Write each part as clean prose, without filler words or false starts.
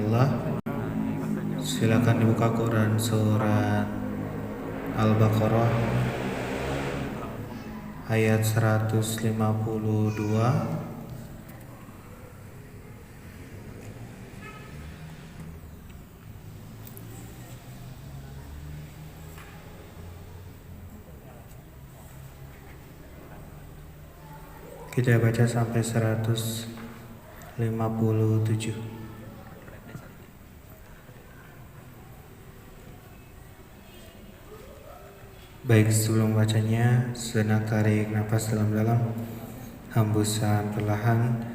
Allah. Silakan dibuka Quran surat Al-Baqarah ayat 152. Kita baca sampai 157. Baik, sebelum bacanya, sejenak tarik nafas dalam-dalam, hembusan perlahan.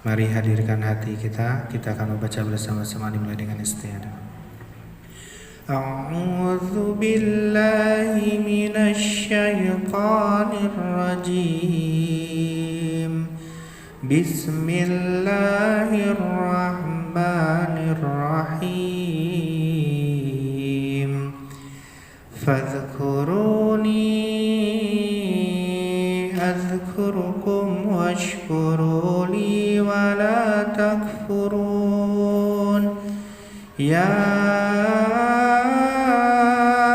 Mari hadirkan hati kita. Kita akan membaca bersama-sama dimulai dengan istiadah. A'udzu billahi minasy syaithanir rajim. Bismillahirrahmanirrahim. Fadhkuruni azkurkum washkuru li wa la takfurun. Ya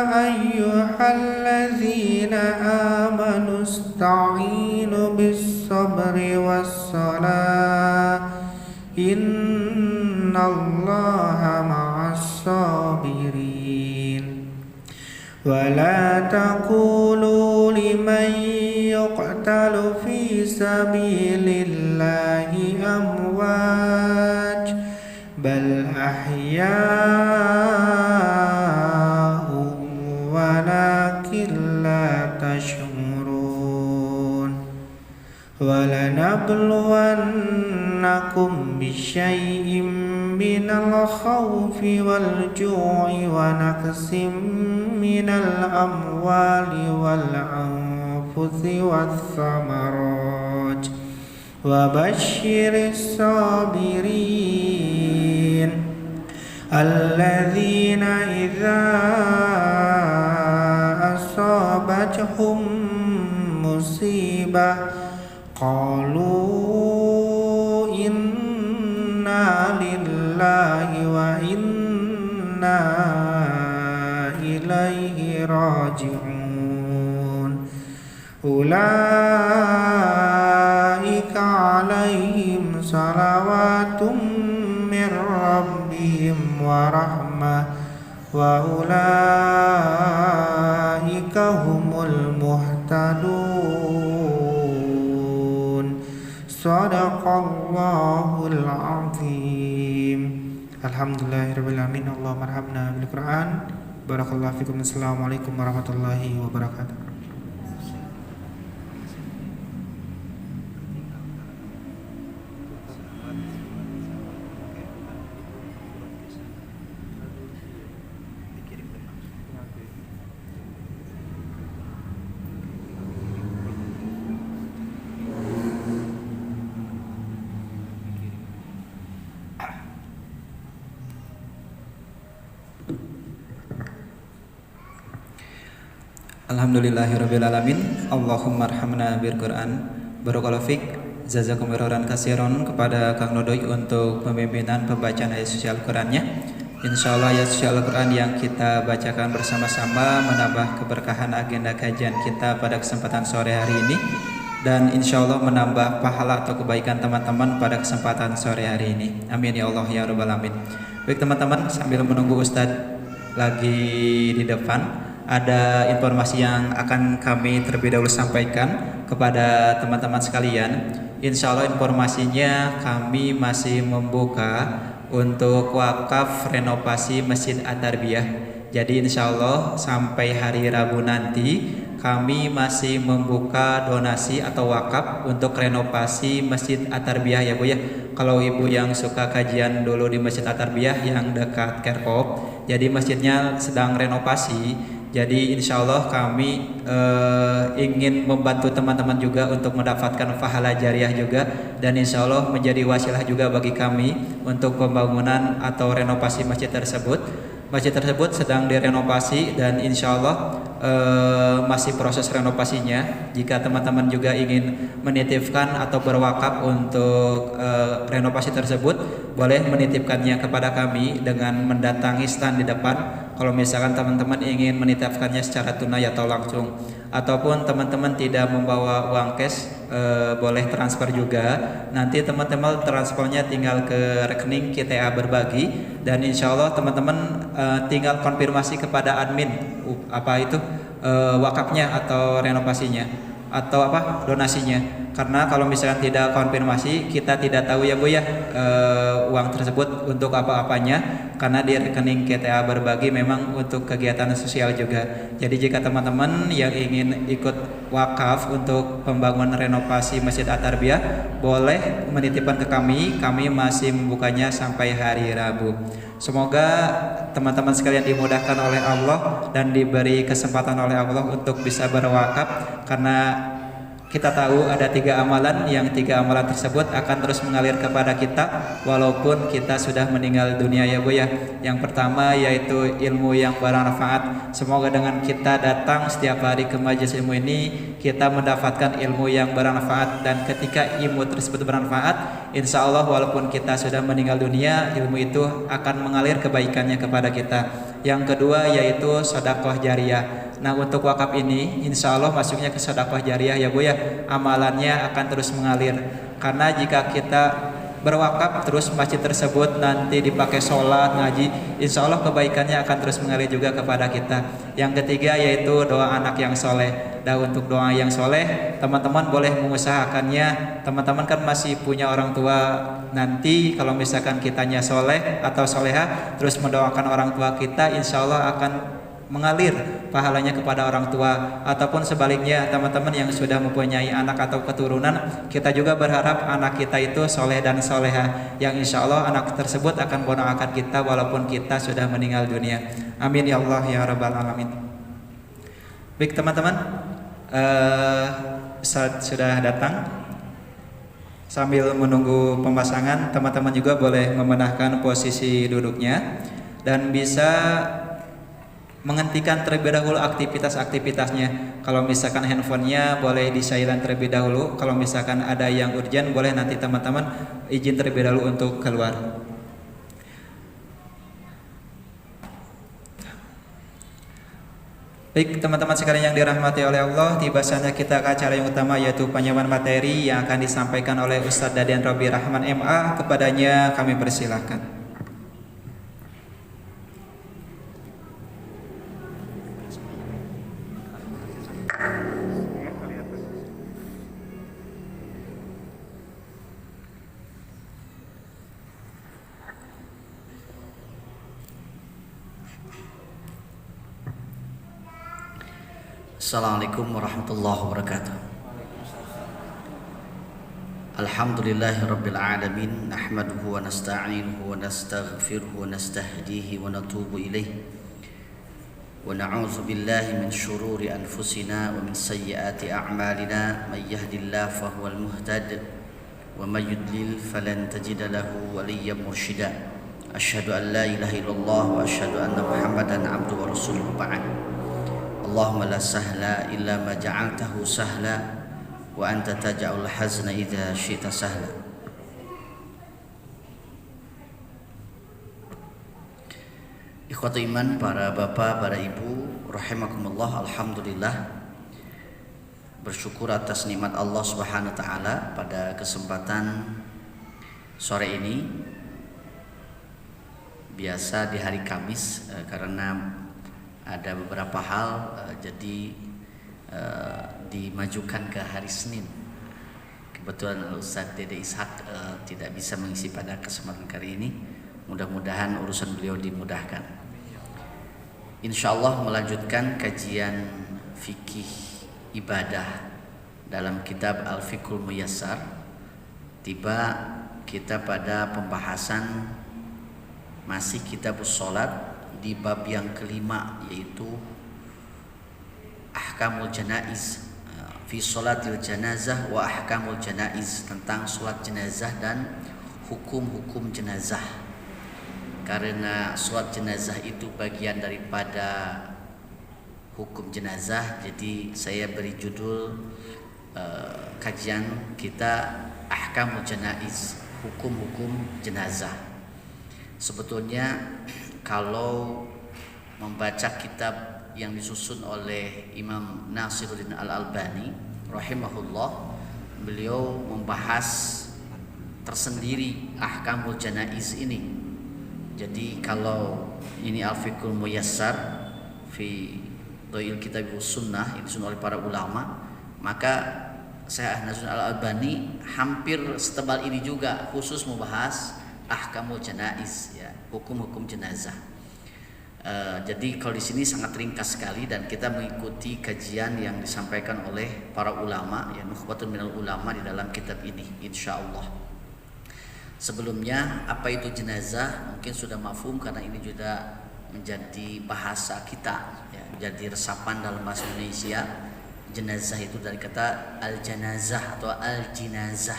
ayyuhalladzina amanu ista'inu bis-sabri was-salah. Innallaha ma'as-sabirin. ولا تقولوا لمن يقتل في سبيل الله أموات بل أحياء ولكن لا تشعرون ولنبلونكم بشيء من الخوف والجوع ونقص من الأموال والأنفس والثمرات وبشر الصابرين الذين إذا أصابتهم مصيبة قالوا إنا لله وإنا إليه راجعون أولئك عليهم صلوات من ربهم ورحمة وأولئك هم المهتدون صدق الله العظيم. Alhamdulillahirrabbilalamin. Allahumma arhamna bil Qur'an. Barakallahu fikum. Assalamualaikum warahmatullahi wabarakatuh. Alhamdulillahirrabbilalamin. Allahumma arhamna bil Qur'an. Barakallahu fik. Jazakum khairan katsiran kepada Kang Nodoy untuk pembimbingan pembacaan ayat suci Al-Qur'annya. Insyaallah ayat suci Al-Qur'an yang kita bacakan bersama-sama menambah keberkahan agenda kajian kita pada kesempatan sore hari ini, dan insyaallah menambah pahala atau kebaikan teman-teman pada kesempatan sore hari ini. Amin ya Allah ya rabbal alamin. Baik teman-teman, sambil menunggu Ustadz lagi di depan, ada informasi yang akan kami terlebih dahulu sampaikan kepada teman-teman sekalian. Insya Allah informasinya kami masih membuka untuk wakaf renovasi Masjid At-Tarbiyah. Jadi insya Allah sampai hari Rabu nanti kami masih membuka donasi atau wakaf untuk renovasi Masjid At-Tarbiyah ya Bu ya. Kalau Ibu yang suka kajian dulu di Masjid At-Tarbiyah yang dekat Kerkop, jadi masjidnya sedang renovasi. Jadi insya Allah kami ingin membantu teman-teman juga untuk mendapatkan pahala jariah juga, dan insya Allah menjadi wasilah juga bagi kami untuk pembangunan atau renovasi masjid tersebut. Masjid tersebut sedang direnovasi dan insya Allah masih proses renovasinya. Jika teman-teman juga ingin menitipkan atau berwakaf untuk renovasi tersebut, boleh menitipkannya kepada kami dengan mendatangi stand di depan. Kalau misalkan teman-teman ingin menitipkannya secara tunai atau langsung, ataupun teman-teman tidak membawa uang cash, boleh transfer juga. Nanti teman-teman transfernya tinggal ke rekening KTA Berbagi, dan insya Allah teman-teman tinggal konfirmasi kepada admin apa itu wakafnya atau renovasinya atau donasinya. Karena kalau misalkan tidak konfirmasi, kita tidak tahu ya Bu ya uang tersebut untuk apa-apanya, karena di rekening KTA Berbagi memang untuk kegiatan sosial juga. Jadi jika teman-teman yang ingin ikut wakaf untuk pembangunan renovasi Masjid At-Tarbiyah, boleh menitipkan ke kami. Kami masih membukanya sampai hari Rabu. Semoga teman-teman sekalian dimudahkan oleh Allah dan diberi kesempatan oleh Allah untuk bisa berwakaf, karena kita tahu ada 3 amalan, yang 3 amalan tersebut akan terus mengalir kepada kita walaupun kita sudah meninggal dunia ya Bu ya. Yang pertama yaitu ilmu yang bermanfaat. Semoga dengan kita datang setiap hari ke majelis ilmu ini, kita mendapatkan ilmu yang bermanfaat, dan ketika ilmu tersebut bermanfaat, insya Allah walaupun kita sudah meninggal dunia, ilmu itu akan mengalir kebaikannya kepada kita. Yang kedua yaitu sedekah jariyah. Nah, untuk wakaf ini insya Allah masuknya ke sedekah jariyah ya Bu ya. Amalannya akan terus mengalir, karena jika kita berwakaf terus masjid tersebut nanti dipakai sholat, ngaji, insya Allah kebaikannya akan terus mengalir juga kepada kita. Yang ketiga yaitu doa anak yang soleh. Dan untuk doa yang soleh, teman-teman boleh mengusahakannya. Teman-teman kan masih punya orang tua, nanti kalau misalkan kitanya soleh atau soleha terus mendoakan orang tua kita, insya Allah akan mengalir pahalanya kepada orang tua. Ataupun sebaliknya, teman-teman yang sudah mempunyai anak atau keturunan, kita juga berharap anak kita itu soleh dan soleha, yang insya Allah anak tersebut akan mendoakan kita walaupun kita sudah meninggal dunia. Amin ya Allah ya Rabbal Alamin. Baik teman-teman, saat sudah datang. Sambil menunggu pemasangan, teman-teman juga boleh membenahkan posisi duduknya dan bisa menghentikan terlebih dahulu aktivitas-aktivitasnya. Kalau misalkan handphonenya boleh di silent terlebih dahulu. Kalau misalkan ada yang urgent, boleh nanti teman-teman izin terlebih dahulu untuk keluar. Baik teman-teman sekalian yang dirahmati oleh Allah, tiba saatnya kita ke acara yang utama, yaitu penyampaian materi yang akan disampaikan oleh Ustadz Dadian Robi Rahman MA. Kepadanya kami persilahkan. Assalamualaikum warahmatullahi wabarakatuh. Alhamdulillahi rabbil alamin, nahmaduhu wa nasta'inuhu wa nastaghfiruhu wa nastahdihi wa natubu ilayh, wa na'udzu billahi min syururi anfusina wa min sayyiati a'malina. May yahdihillahu fahuwal muhtad wa may yudlil falan tajida lahu waliyyan mursyida. Asyhadu an la ilaha illallah wa asyhadu anna Muhammadan abduhu wa rasuluhu ba'd. Allahumma la sahla illa ma ja'altahu sahla wa anta taj'alul hazna idza syi'ta sahla. Ikhwatu iman, para bapak, para ibu rahimakumullah, alhamdulillah, bersyukur atas nikmat Allah Subhanahu wa taala pada kesempatan sore ini. Biasa di hari Kamis karena ada beberapa hal jadi dimajukan ke hari Senin. Kebetulan Ustadz Dede Ishak tidak bisa mengisi pada kesempatan kali ini. Mudah-mudahan urusan beliau dimudahkan. Insya Allah melanjutkan kajian fikih ibadah dalam kitab Al-Fiqhul Muyassar. Tiba kita pada pembahasan masih kitabus sholat di bab yang kelima, yaitu ahkamul janaiz, fi sholatil janazah wa ahkamul janaiz, tentang sholat jenazah dan hukum-hukum jenazah. Karena sholat jenazah itu bagian daripada hukum jenazah. Jadi saya beri judul kajian kita Ahkamul Janaiz, hukum-hukum jenazah. Sebetulnya kalau membaca kitab yang disusun oleh Imam Nasiruddin Al-Albani rahimahullah, beliau membahas tersendiri Ahkamul Janaiz ini. Jadi kalau ini Al-Fiqhul Muyassar fi Dhail Kitab Sunnah yang disusun oleh para ulama, maka Syekh Nasiruddin Al-Albani hampir setebal ini juga khusus membahas Ahkamul Janaiz, ya, hukum-hukum jenazah. Jadi kalau di sini sangat ringkas sekali dan kita mengikuti kajian yang disampaikan oleh para ulama, ya, nukhbatun minal ulama di dalam kitab ini, insyaallah. Sebelumnya apa itu jenazah mungkin sudah mafhum karena ini juga menjadi bahasa kita, ya, jadi resapan dalam bahasa Indonesia. Jenazah itu dari kata al-janazah atau al-jinazah.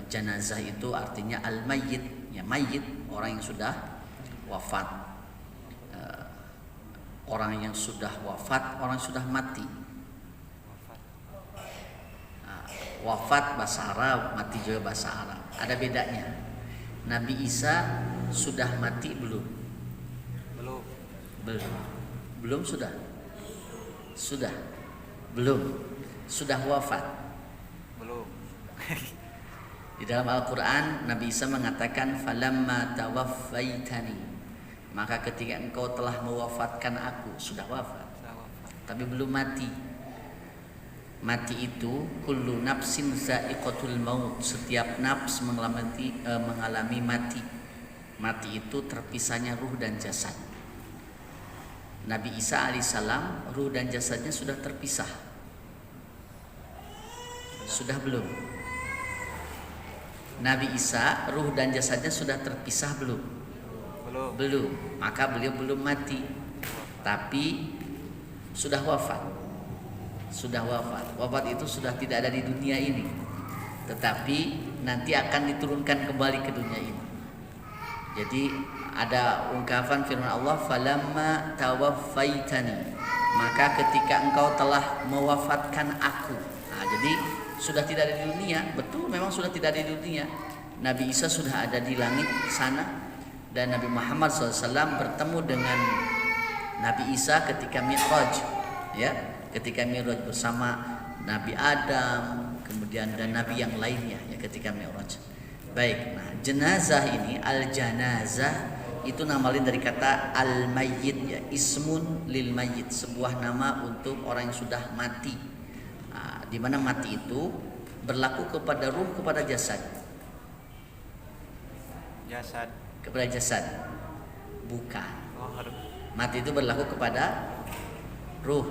Jenazah itu artinya al-mayyit, ya, mayyit, orang yang sudah wafat. Orang yang sudah wafat, orang yang sudah mati. Wafat bahasa Arab, mati juga bahasa Arab. Ada bedanya. Nabi Isa sudah mati belum? Belum sudah? Sudah. Belum. Sudah wafat? Belum. Di dalam Al-Qur'an Nabi Isa mengatakan falamma tawaffaitani, maka ketika engkau telah mewafatkan aku, sudah wafat. Tapi belum mati. Mati itu kullu nafsin za'iqatul maut, setiap nafs mengalami mati. Mati itu terpisahnya ruh dan jasad. Nabi Isa alaihissalam ruh dan jasadnya sudah terpisah. Sudah belum? Nabi Isa ruh dan jasadnya sudah terpisah belum? Belum. Maka beliau belum mati. Tapi sudah wafat. Sudah wafat. Wafat itu sudah tidak ada di dunia ini, tetapi nanti akan diturunkan kembali ke dunia ini. Jadi ada ungkapan firman Allah falamma tawaffaitani, maka ketika engkau telah mewafatkan aku. Nah, jadi sudah tidak ada di dunia. Betul, memang sudah tidak ada di dunia. Nabi Isa sudah ada di langit sana, dan Nabi Muhammad SAW bertemu dengan Nabi Isa ketika Mi'raj, ya, ketika Mi'raj bersama Nabi Adam, kemudian dan Nabi yang lainnya, ya, ketika Mi'raj. Baik, nah jenazah ini al-janazah itu nama lain dari kata al-mayyit, ya, ismun lil mayyit, sebuah nama untuk orang yang sudah mati. Nah, di mana mati itu berlaku kepada ruh, kepada jasad. Kepada jasad. Bukan. Mati itu berlaku kepada ruh,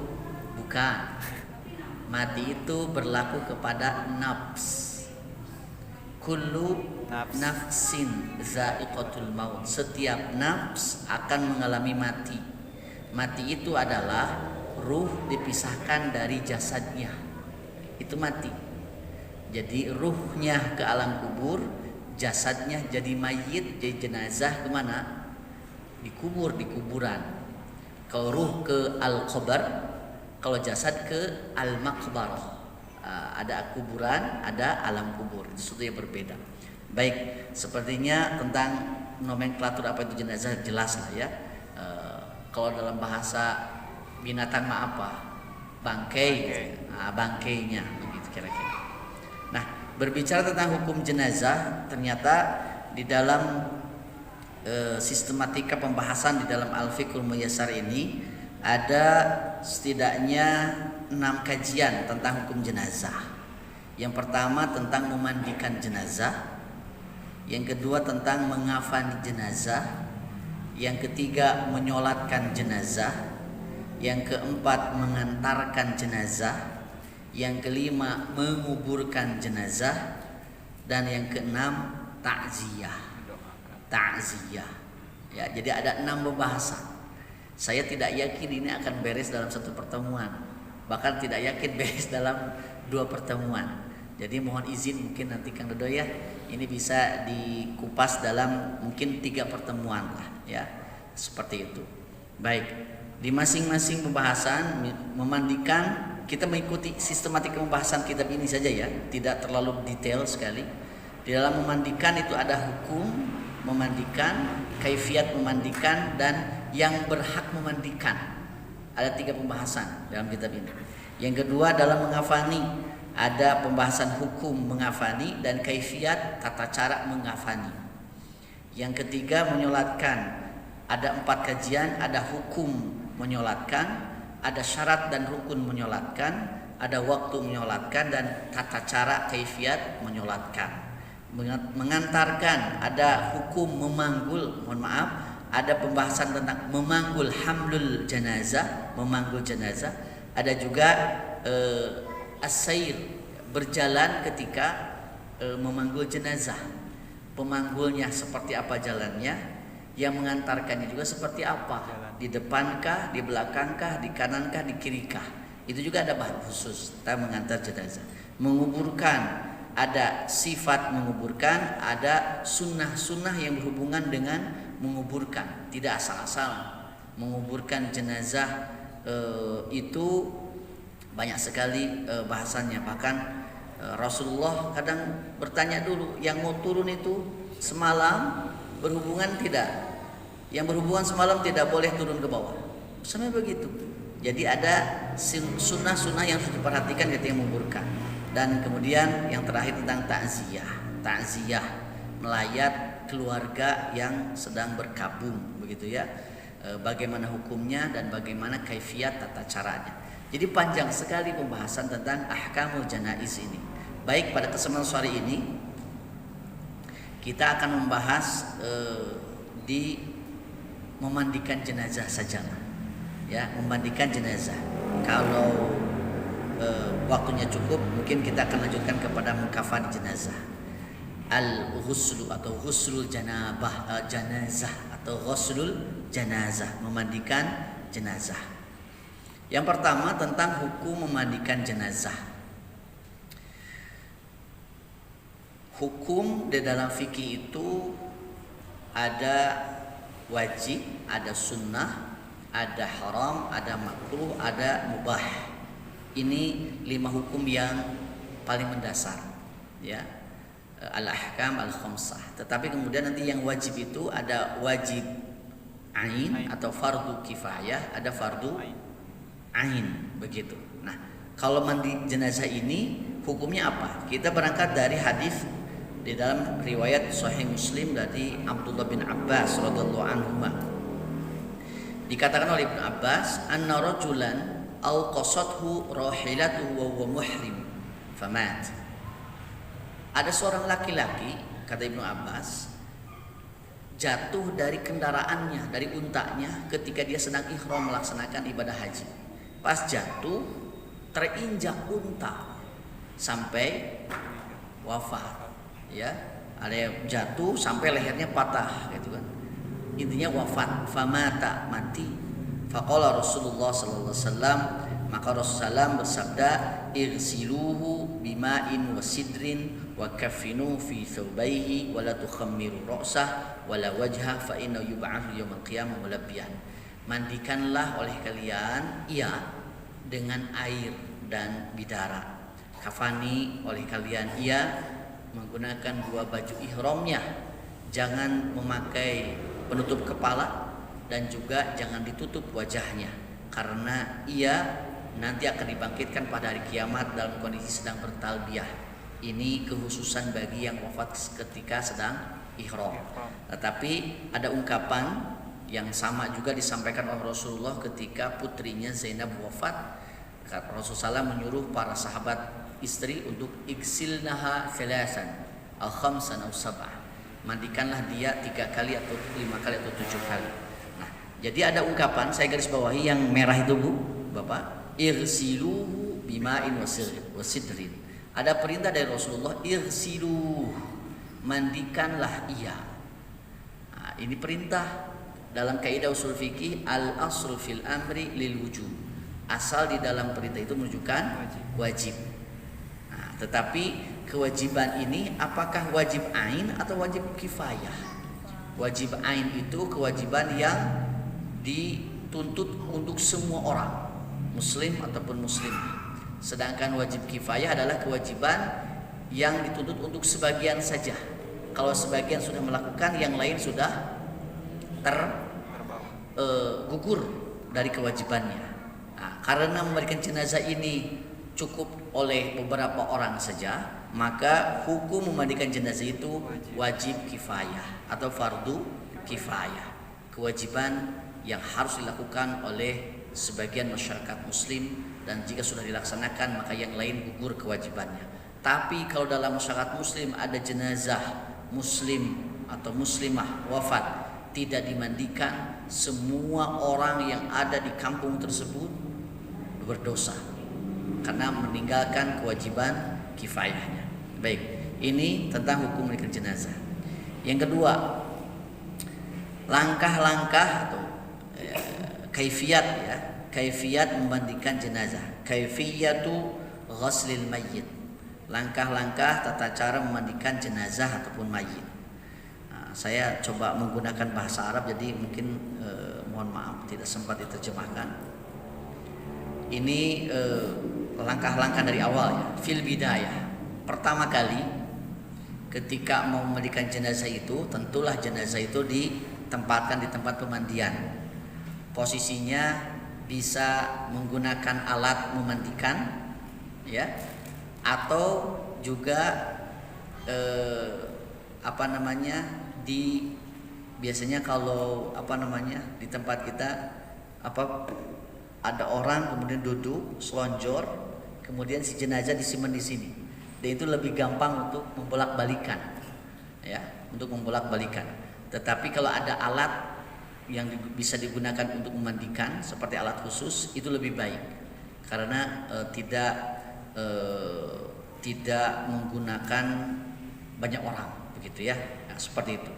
bukan. Mati itu berlaku kepada nafs. Kullu nafsin za'iqatul maut, setiap nafs akan mengalami mati. Mati itu adalah ruh dipisahkan dari jasadnya, itu mati. Jadi ruhnya ke alam kubur, jasadnya jadi mayit, jadi jenazah kemana? Dikubur, di kuburan. Kalau ruh ke al-qabr, kalau jasad ke al-maqbarah. Ada kuburan, ada alam kubur, itu sesuatu yang berbeda. Baik, sepertinya tentang nomenklatur apa itu jenazah jelas lah, ya. Kalau dalam bahasa binatang apa? Bangkai. Bangkainya begitu kira-kira. Nah, berbicara tentang hukum jenazah, ternyata di dalam sistematika pembahasan di dalam Al-Fiqhul Muyassar ini ada setidaknya 6 kajian tentang hukum jenazah. Yang pertama tentang memandikan jenazah, yang kedua tentang mengafani jenazah, yang ketiga menyolatkan jenazah, yang keempat mengantarkan jenazah, yang kelima menguburkan jenazah, dan yang keenam takziah. Ya, jadi ada 6 pembahasan. Saya tidak yakin ini akan beres dalam satu pertemuan, bahkan tidak yakin beres dalam 2 pertemuan. Jadi mohon izin mungkin nanti Kang Dodo, ya, ini bisa dikupas dalam mungkin 3 pertemuan lah, ya, seperti itu. Baik, Di masing-masing pembahasan memandikan, kita mengikuti sistematik pembahasan kitab ini saja ya, tidak terlalu detail sekali. Di dalam memandikan itu ada hukum memandikan, kaifiat memandikan, dan yang berhak memandikan. Ada 3 pembahasan dalam kitab ini. Yang kedua dalam mengafani, ada pembahasan hukum mengafani dan kaifiat tata cara mengafani. Yang ketiga menyolatkan, ada 4 kajian, ada hukum menyolatkan, ada syarat dan rukun menyolatkan, ada waktu menyolatkan, dan tata cara kaifiat menyolatkan. Mengantarkan, ada hukum memanggul, mohon maaf, ada pembahasan tentang memanggul hamlul jenazah, memanggul jenazah, ada juga as-sair, berjalan ketika memanggul jenazah. Pemanggulnya seperti apa jalannya, yang mengantarkannya juga seperti apa, di depankah, di belakangkah, di kanankah, di kirikah. Itu juga ada bahas khusus tentang mengantar jenazah. Menguburkan, ada sifat menguburkan, ada sunnah-sunnah yang berhubungan dengan menguburkan, tidak asal-asal. Menguburkan jenazah itu banyak sekali bahasannya. Bahkan Rasulullah kadang bertanya dulu, yang mau turun itu semalam berhubungan tidak? Yang berhubungan semalam tidak boleh turun ke bawah. Sampai begitu. Jadi ada sunnah-sunnah yang harus diperhatikan ketika menguburkan. Dan kemudian yang terakhir tentang takziah, melayat keluarga yang sedang berkabung, begitu ya. Bagaimana hukumnya dan bagaimana kaifiat tata caranya. Jadi panjang sekali pembahasan tentang ahkamul janaiz ini. Baik, pada kesempatan sore ini kita akan membahas di memandikan jenazah sajalah. Ya, memandikan jenazah. Kalau waktunya cukup, mungkin kita akan lanjutkan kepada mengkafani jenazah. Al-ghuslu atau ghuslul janazah atau ghuslul janazah, memandikan jenazah. Yang pertama tentang hukum memandikan jenazah. Hukum di dalam fikih itu ada wajib, ada sunnah, ada haram, ada makruh, ada mubah. Ini 5 hukum yang paling mendasar, ya, al-ahkam al-khamsah. Tetapi kemudian nanti yang wajib itu ada wajib ain atau fardu kifayah, ada fardu ain, begitu. Nah, kalau mandi jenazah ini hukumnya apa? Kita berangkat dari hadis di dalam riwayat Sahih Muslim dari Abdullah bin Abbas radhiyallahu anhu. Dikatakan oleh Ibnu Abbas, anna rajulan aw qasadhu rahilatuhu wa huwa muhrim famat. Ada seorang laki-laki, kata Ibnu Abbas, jatuh dari kendaraannya, dari untanya ketika dia sedang ihram melaksanakan ibadah haji. Pas jatuh terinjak unta sampai wafat, ya. Ada yang jatuh sampai lehernya patah gitu kan. Intinya wafat, famata, mati. Faqala Rasulullah sallallahu alaihi wasallam, maka Rasulullah bersabda, irsiluhu bima'in wa sidrin wa kaffinu fi thawbaihi wa la tukhammiru ra'sah wa la wajhah fa inna yub'atsu yaumil qiyamah mulabbiyan. Mandikanlah oleh kalian ia dengan air dan bidara. Kafani oleh kalian ia menggunakan 2 baju ihramnya. Jangan memakai penutup kepala dan juga jangan ditutup wajahnya, karena ia nanti akan dibangkitkan pada hari kiamat dalam kondisi sedang bertalbiyah. Ini kekhususan bagi yang wafat ketika sedang ihram. Tetapi ada ungkapan yang sama juga disampaikan oleh Rasulullah ketika putrinya Zainab wafat. Rasulullah menyuruh para sahabat istri untuk iksilnaha thalasan al khamsan aw sab'ah. Mandikanlah dia 3 kali atau 5 kali atau 7 kali. Nah, jadi ada ungkapan, saya garis bawahi yang merah itu Bu, Bapak, irsiluhu bima'in wa sidrin. Ada perintah dari Rasulullah, irsiluhu, mandikanlah ia. Nah, ini perintah dalam kaidah usul fikih, al aslu fil amri lil wujub. Asal di dalam perintah itu menunjukkan wajib. Nah, tetapi kewajiban ini apakah wajib ain atau wajib kifayah? Wajib ain itu kewajiban yang dituntut untuk semua orang, muslim ataupun muslimah. Sedangkan wajib kifayah adalah kewajiban yang dituntut untuk sebagian saja. Kalau sebagian sudah melakukan, yang lain sudah gugur dari kewajibannya. Nah, karena memberikan jenazah ini cukup oleh beberapa orang saja, maka hukum memandikan jenazah itu wajib kifayah atau fardu kifayah. Kewajiban yang harus dilakukan oleh sebagian masyarakat muslim, dan jika sudah dilaksanakan maka yang lain gugur kewajibannya. Tapi kalau dalam masyarakat muslim ada jenazah muslim atau muslimah wafat tidak dimandikan, semua orang yang ada di kampung tersebut berdosa karena meninggalkan kewajiban kifayahnya. Baik, ini tentang hukum memandikan jenazah. Yang kedua, langkah-langkah atau kaifiyat ya, kaifiyat memandikan jenazah. Kaifiyatu ghaslil mayyit. Langkah-langkah tata cara memandikan jenazah ataupun mayit. Nah, saya coba menggunakan bahasa Arab, jadi mungkin mohon maaf tidak sempat diterjemahkan. Ini langkah-langkah dari awal ya. Fil bidayah, pertama kali ketika mau memandikan jenazah itu, tentulah jenazah itu ditempatkan di tempat pemandian. Posisinya bisa menggunakan alat memandikan ya, atau juga biasanya kalau di tempat kita ada orang kemudian duduk selonjor, kemudian si jenazah disimpan di sini, dan itu lebih gampang untuk membolak-balikan ya, untuk membolak-balikan. Tetapi kalau ada alat yang bisa digunakan untuk memandikan seperti alat khusus, itu lebih baik karena tidak menggunakan banyak orang, begitu ya. Nah, seperti itu.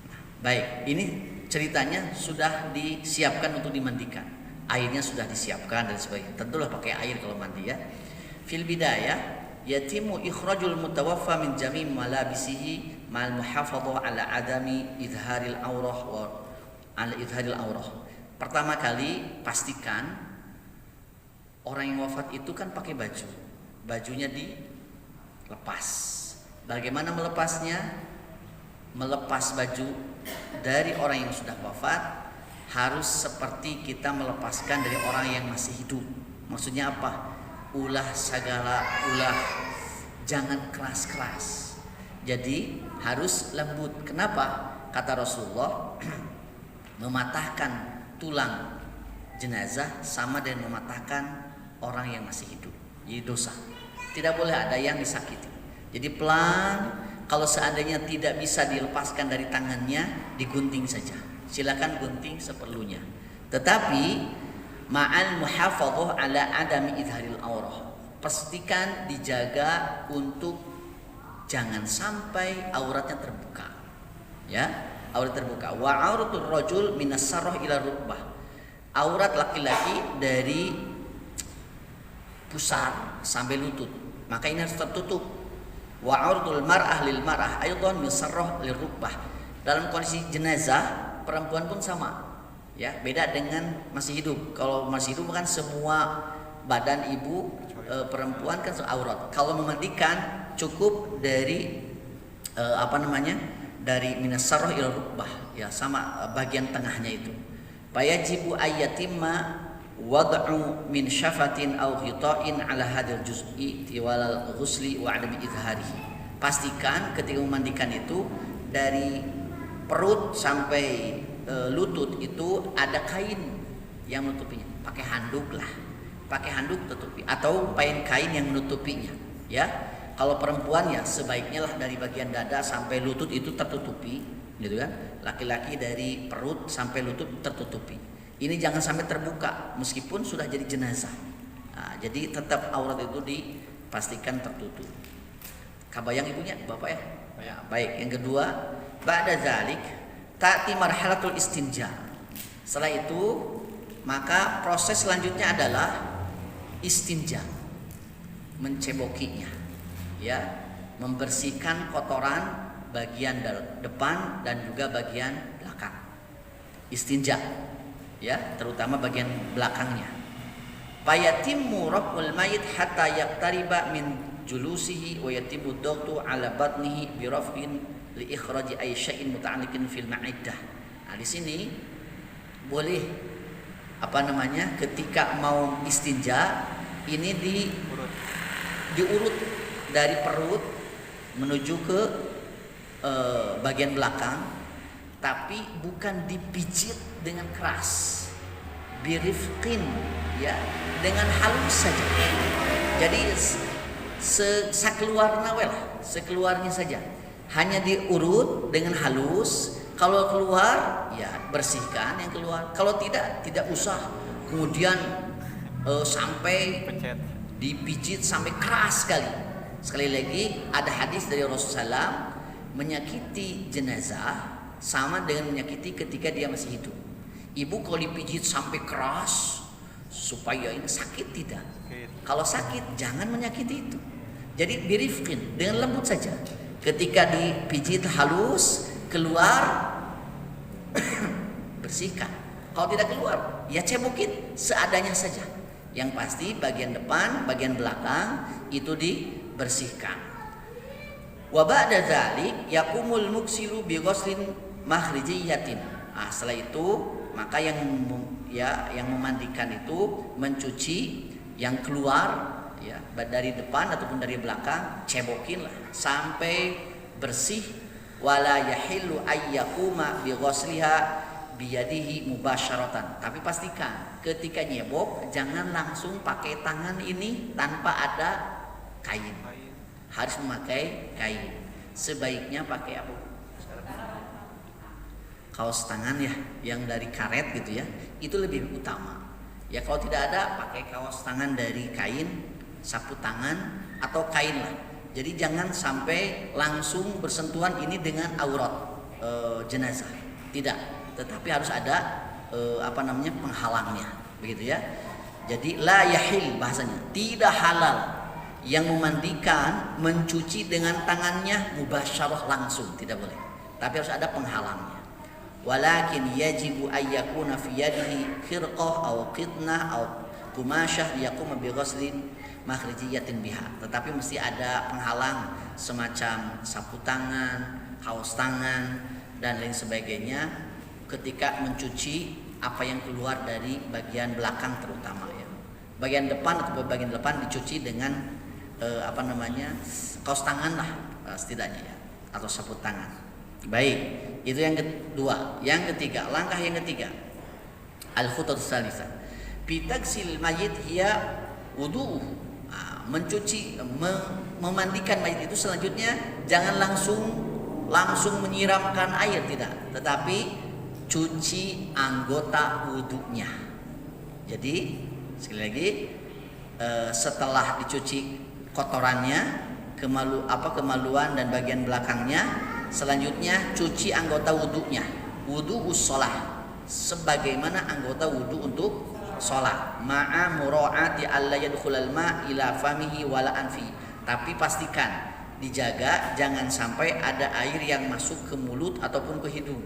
Nah, baik, ini ceritanya sudah disiapkan untuk dimandikan, airnya sudah disiapkan dan sebagainya. Tentulah pakai air kalau mandi ya. Fil bidayah yatimu ikhrajul mutawaffa min jami' malabisihi ma'al muhafadhah ala adami idharil aurah wa ala idharil aurah. Pertama kali pastikan orang yang wafat itu kan pakai baju. Bajunya dilepas. Bagaimana melepasnya? Melepas baju dari orang yang sudah wafat harus seperti kita melepaskan dari orang yang masih hidup. Maksudnya apa? Ulah, jangan keras-keras. Jadi harus lembut. Kenapa? Kata Rasulullah, mematahkan tulang jenazah sama dengan mematahkan orang yang masih hidup. Jadi dosa. Tidak boleh ada yang disakiti. Jadi pelan. Kalau seandainya tidak bisa dilepaskan dari tangannya, digunting saja. Silakan gunting seperlunya. Tetapi ma'al muhafadhah ala adami idharil aurah. Pastikan dijaga untuk jangan sampai auratnya terbuka. Ya, aurat terbuka. Wa auratul rajul minas sarrah ila rukbah. Aurat laki-laki dari pusar sampai lutut, maka ini harus tertutup. Wa auratul mar'ah lil mar'ah aidan min sarrah lil rukbah. Dalam kondisi jenazah perempuan pun sama, ya, beda dengan masih hidup. Kalau masih hidup kan semua badan ibu, perempuan kan aurat. Kalau memandikan cukup dari dari minas sarrah ila rukbah, ya, sama bagian tengahnya itu. Fayajibu ayyatimma wad'u min syafatin aw khita'in ala hadil juz'i tiwalal ghusli wa adami idharihi. Pastikan ketika memandikan itu dari perut sampai lutut itu ada kain yang menutupinya. Pakai handuk lah. Pakai handuk tutupi atau kain yang menutupinya, ya. Kalau perempuan ya sebaiknya lah dari bagian dada sampai lutut itu tertutupi, gitu kan. Laki-laki dari perut sampai lutut tertutupi. Ini jangan sampai terbuka meskipun sudah jadi jenazah. Nah, jadi tetap aurat itu dipastikan tertutup. Kabayang ibunya, Bapak ya? Ya, baik. Yang kedua, ba'da zalik ta'ti marhalatul istinja. Setelah itu, maka proses selanjutnya adalah istinja. Mencebokinya. Ya, membersihkan kotoran bagian depan dan juga bagian belakang. Istinja. ya, terutama bagian belakangnya. Fayatimmu raf'ul mayit hatta yaqtariba min julusihi wa yatimmu dagtu ala batnihi bi raf'in li ikhraji ay syai'in muta'alliqin fil ma'iddah. Nah, di sini boleh ketika mau istinja ini diurut dari perut menuju ke bagian belakang, tapi bukan dipijit dengan keras. Birifqin, ya, dengan halus saja. Jadi sekeluarnya saja. Hanya diurut dengan halus. Kalau keluar, ya bersihkan yang keluar. Kalau tidak usah. Kemudian sampai dipijit sampai keras sekali. Sekali lagi ada hadis dari Rasulullah, menyakiti jenazah sama dengan menyakiti ketika dia masih hidup. Ibu kalau dipijit sampai keras supaya ini sakit, tidak. Kalau sakit jangan menyakiti itu. Jadi birifqin, dengan lembut saja. Ketika dipijit halus, keluar bersihkan. Kalau tidak keluar, ya cebokin seadanya saja. Yang pasti bagian depan, bagian belakang itu dibersihkan. Wa ba'da dzalik yaqumul muksilu bi ghuslin makhrijiyatin. Setelah itu maka yang memandikan itu mencuci yang keluar, ya, dari depan ataupun dari belakang, cebokinlah sampai bersih. Wala yahillu ayyakuma bi ghusliha biyadihi mubasyaratan. Tapi pastikan ketika nyebok jangan langsung pakai tangan ini tanpa ada kain. Harus memakai kain. Sebaiknya pakai apa? Kaos tangan, ya, yang dari karet gitu, ya. Itu lebih utama. Ya, kalau tidak ada pakai kaos tangan dari kain, sapu tangan atau kain lah. Jadi jangan sampai langsung bersentuhan ini dengan aurat jenazah. Tidak, tetapi harus ada penghalangnya, begitu ya. Jadi la yahil bahasanya, tidak halal yang memandikan mencuci dengan tangannya mubasyarah langsung, tidak boleh. Tapi harus ada penghalangnya. Walakin yajibu ayyakuna fi yadihi khirqah aw qitnah aw qumasyah yaqum bi ghuslin makhrijiyatin biha. Tetapi mesti ada penghalang semacam sapu tangan, kaos tangan dan lain sebagainya ketika mencuci apa yang keluar dari bagian belakang terutama, ya. Bagian depan atau bagian depan dicuci dengan kaos tangan lah setidaknya, ya, atau sapu tangan. Baik, itu yang kedua. Yang ketiga, langkah yang ketiga, al-khutwatus tsalitsa fi tagsil mayyit hiya wudu'uh. Memandikan mayit itu selanjutnya jangan langsung menyiramkan air, tidak, tetapi cuci anggota wudunya. Jadi sekali lagi, setelah dicuci kotorannya, kemaluan dan bagian belakangnya, selanjutnya cuci anggota wudunya, wudu ussolah, sebagaimana anggota wudu untuk sholat. Ma'a mura'ati alla yadkhulal ma' ila famihi wala anfi. Tapi pastikan dijaga jangan sampai ada air yang masuk ke mulut ataupun ke hidung.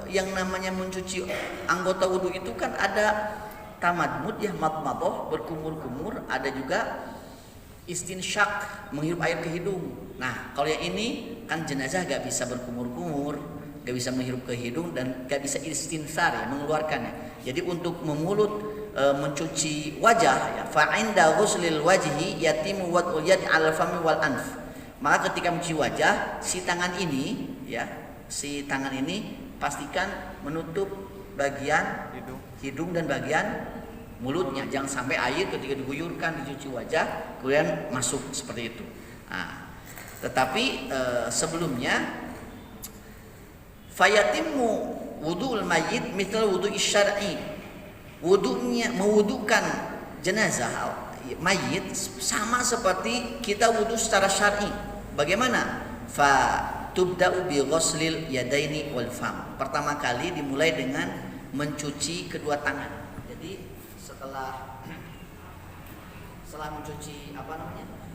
Yang namanya mencuci anggota wudu itu kan ada tamadmud, ya, madmadah, berkumur-kumur, ada juga istinsyak, menghirup air ke hidung. Nah, kalau yang ini kan jenazah gak bisa berkumur-kumur, gak bisa menghirup ke hidung dan gak bisa istinsar, ya, mengeluarkannya. Jadi untuk memulut, mencuci wajah, ya, fa'inda ghuslil wajhi yatimu wad'ul yad 'ala fami wal anf. Maka ketika mencuci wajah, si tangan ini pastikan menutup bagian hidung dan bagian mulutnya. Jangan sampai air ketika diguyurkan dicuci wajah kemudian masuk seperti itu. Tetapi sebelumnya fayatimmu wudu'ul mayyit mithal wudu'i syar'i. Wudunya, mewudukan jenazah mayit sama seperti kita wudu secara syar'i. Bagaimana? Fa tubda'u bi ghuslil yadaini wal fam. Pertama kali dimulai dengan mencuci kedua tangan. Jadi setelah mencuci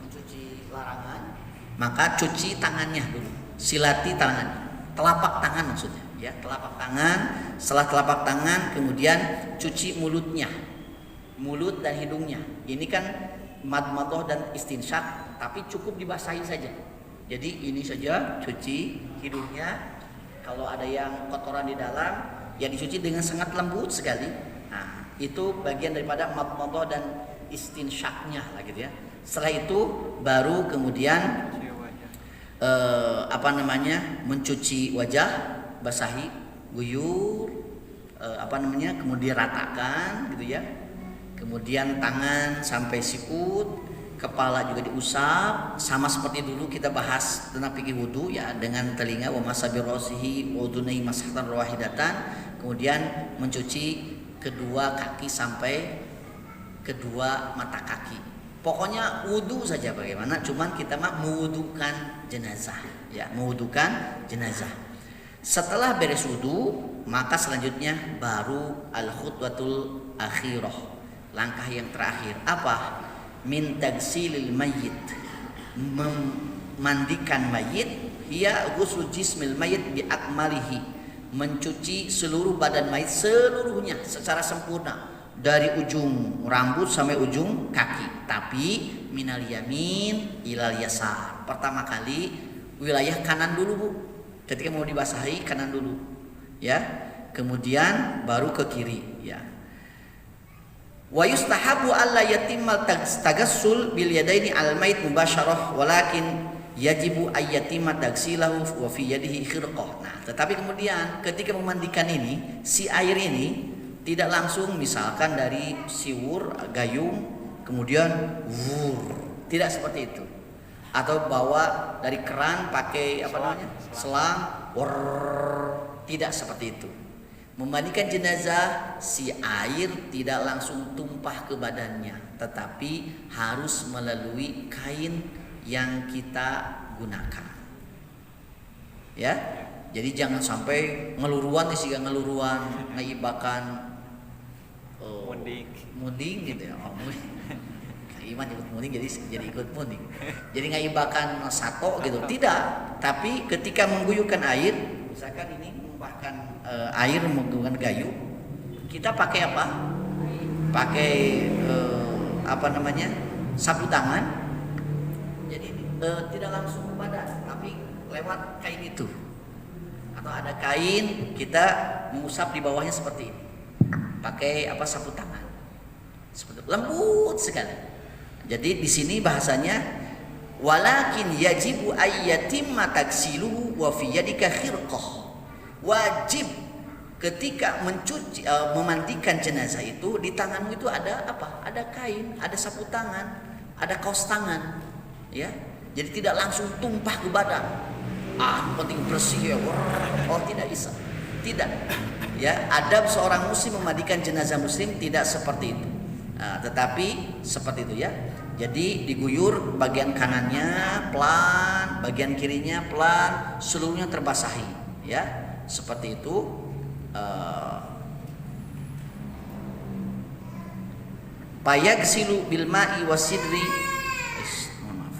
mencuci larangan, maka cuci tangannya dulu, silati tangannya, telapak tangan maksudnya. ya, telapak tangan. Setelah telapak tangan kemudian cuci mulutnya, mulut dan hidungnya. Ini kan madmadah dan istinsyak, tapi cukup dibasahi saja. Jadi ini saja cuci hidungnya. Kalau ada yang kotoran di dalam, ya dicuci dengan sangat lembut sekali. Nah, itu bagian daripada madmadah dan istinsyaknya lah gitu ya. Setelah itu baru kemudian mencuci wajah, basahi, guyur, kemudian ratakan gitu ya. Kemudian tangan sampai sikut, kepala juga diusap, sama seperti dulu kita bahas tentang fikih wudu ya, dengan telinga wa masabir rasihi wa udunai masahatan wahidatan. Kemudian mencuci kedua kaki sampai kedua mata kaki. Pokoknya wudu saja bagaimana, cuman kita mah mewudukan jenazah ya, mewudukan jenazah. Setelah beres wudu, maka selanjutnya baru al-khutwatul akhirah, langkah yang terakhir. Apa? Min tagsilil mayyit, memandikan mayit, hiya ghuslu jismil mayyit bi akmalihi, mencuci seluruh badan mayit seluruhnya secara sempurna, dari ujung rambut sampai ujung kaki, tapi minal yamin ilal yasar. Pertama kali wilayah kanan dulu Bu, ketika mau dibasahi kanan dulu ya, kemudian baru ke kiri ya. Wa yustahabu alla yatimmal tagassul bil yadaini al mayit mubasyarah, walakin yajibu ayyatimma tagsilahu wa fi yadihi khirqah. Nah, tetapi kemudian ketika memandikan ini, si air ini tidak langsung misalkan dari siwur, gayung, kemudian tidak seperti itu. Atau bawa dari keran pakai selang, tidak seperti itu. Memandikan jenazah, si air tidak langsung tumpah ke badannya, tetapi harus melalui kain yang kita gunakan. Ya, jadi jangan sampai ngeluruan sehingga ngeluruan ngaibakan munding gitu ya. Iman ikut munding jadi ikut munding. Jadi ngaibakan sato gitu. Tidak, tapi ketika mengguyurkan air, misalkan ini menumpahkan air menggunakan gayu, kita pakai apa? Pakai sapu tangan. Jadi tidak langsung ke badan, tapi lewat kain itu. Atau ada kain, kita mengusap di bawahnya seperti ini. Pakai sapu tangan. Seperti lembut sekali. Jadi di sini bahasanya walakin yajibu ayyatimma taksiluhu wa fi yadika khirqah. Wajib ketika memandikan jenazah itu, di tanganmu itu ada apa? Ada kain, ada sapu tangan, ada kaos tangan, ya. Jadi tidak langsung tumpah ke badan. Penting bersih ya. Oh, tidak bisa. Tidak. Ya, adab seorang muslim memandikan jenazah muslim tidak seperti itu. Tetapi seperti itu ya. Jadi diguyur bagian kanannya pelan, bagian kirinya pelan, seluruhnya terbasahi, ya. Seperti itu. Payagsilu bil ma'i wasidri. Maaf.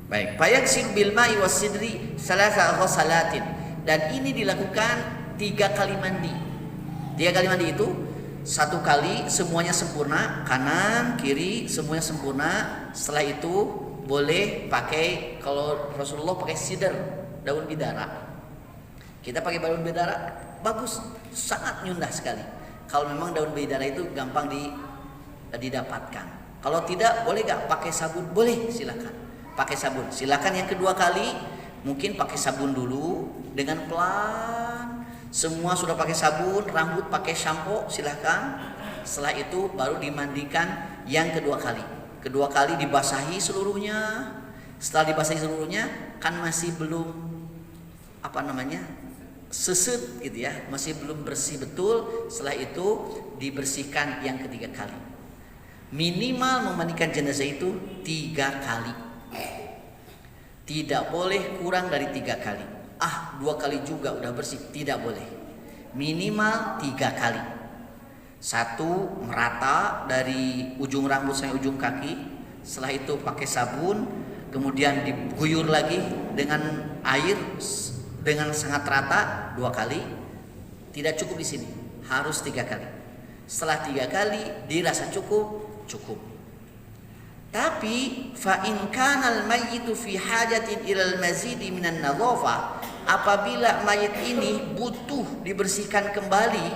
Baik, payagsilu bil ma'i wasidri salasa ghusalatin. Dan ini dilakukan 3 kali mandi. 3 kali mandi itu 1 kali semuanya sempurna, kanan, kiri semuanya sempurna. Setelah itu boleh pakai, kalau Rasulullah pakai sidr, daun bidara. Kita pakai daun bidara, bagus, sangat nyundah sekali. Kalau memang daun bidara itu gampang didapatkan. Kalau tidak, boleh gak pakai sabun? Boleh, silakan. Pakai sabun. Silakan yang kedua kali, mungkin pakai sabun dulu dengan pelan. Semua sudah pakai sabun, rambut pakai shampoo, silahkan. Setelah itu baru dimandikan yang kedua kali. Kedua kali dibasahi seluruhnya. Setelah dibasahi seluruhnya, kan masih belum seset gitu ya, masih belum bersih betul. Setelah itu dibersihkan yang ketiga kali. Minimal memandikan jenazah itu 3 kali. Tidak boleh kurang dari 3 kali. 2 kali juga udah bersih, tidak boleh. Minimal 3 kali. 1 merata dari ujung rambut sampai ujung kaki. Setelah itu pakai sabun, kemudian diguyur lagi dengan air dengan sangat rata 2 kali. Tidak cukup di sini, harus 3 kali. Setelah 3 kali dirasa cukup. Tapi fa in kana al-mayyitu fi hajatin ila al-mazidi minan nadhafah, apabila mayit ini butuh dibersihkan kembali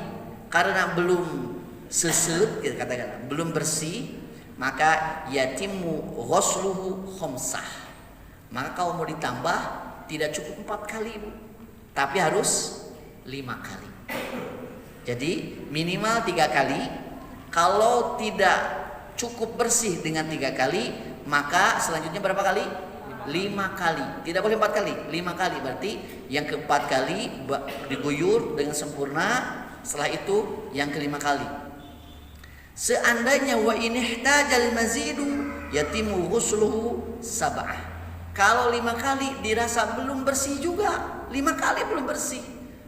karena belum seset, kita katakan belum bersih, maka yatimu ghusluhu khamsah. Maka kalau mau ditambah tidak cukup 4 kali, Bu, tapi harus 5 kali. Jadi minimal 3 kali. Kalau tidak cukup bersih dengan 3 kali, maka selanjutnya berapa kali? 5 kali. Tidak boleh 4 kali, 5 kali. Berarti yang keempat kali diguyur dengan sempurna. Setelah itu yang kelima kali. Seandainya wa in ihtajal mazidu yatimu ghusluhu sab'ah. Kalau 5 kali dirasa belum bersih juga, 5 kali belum bersih,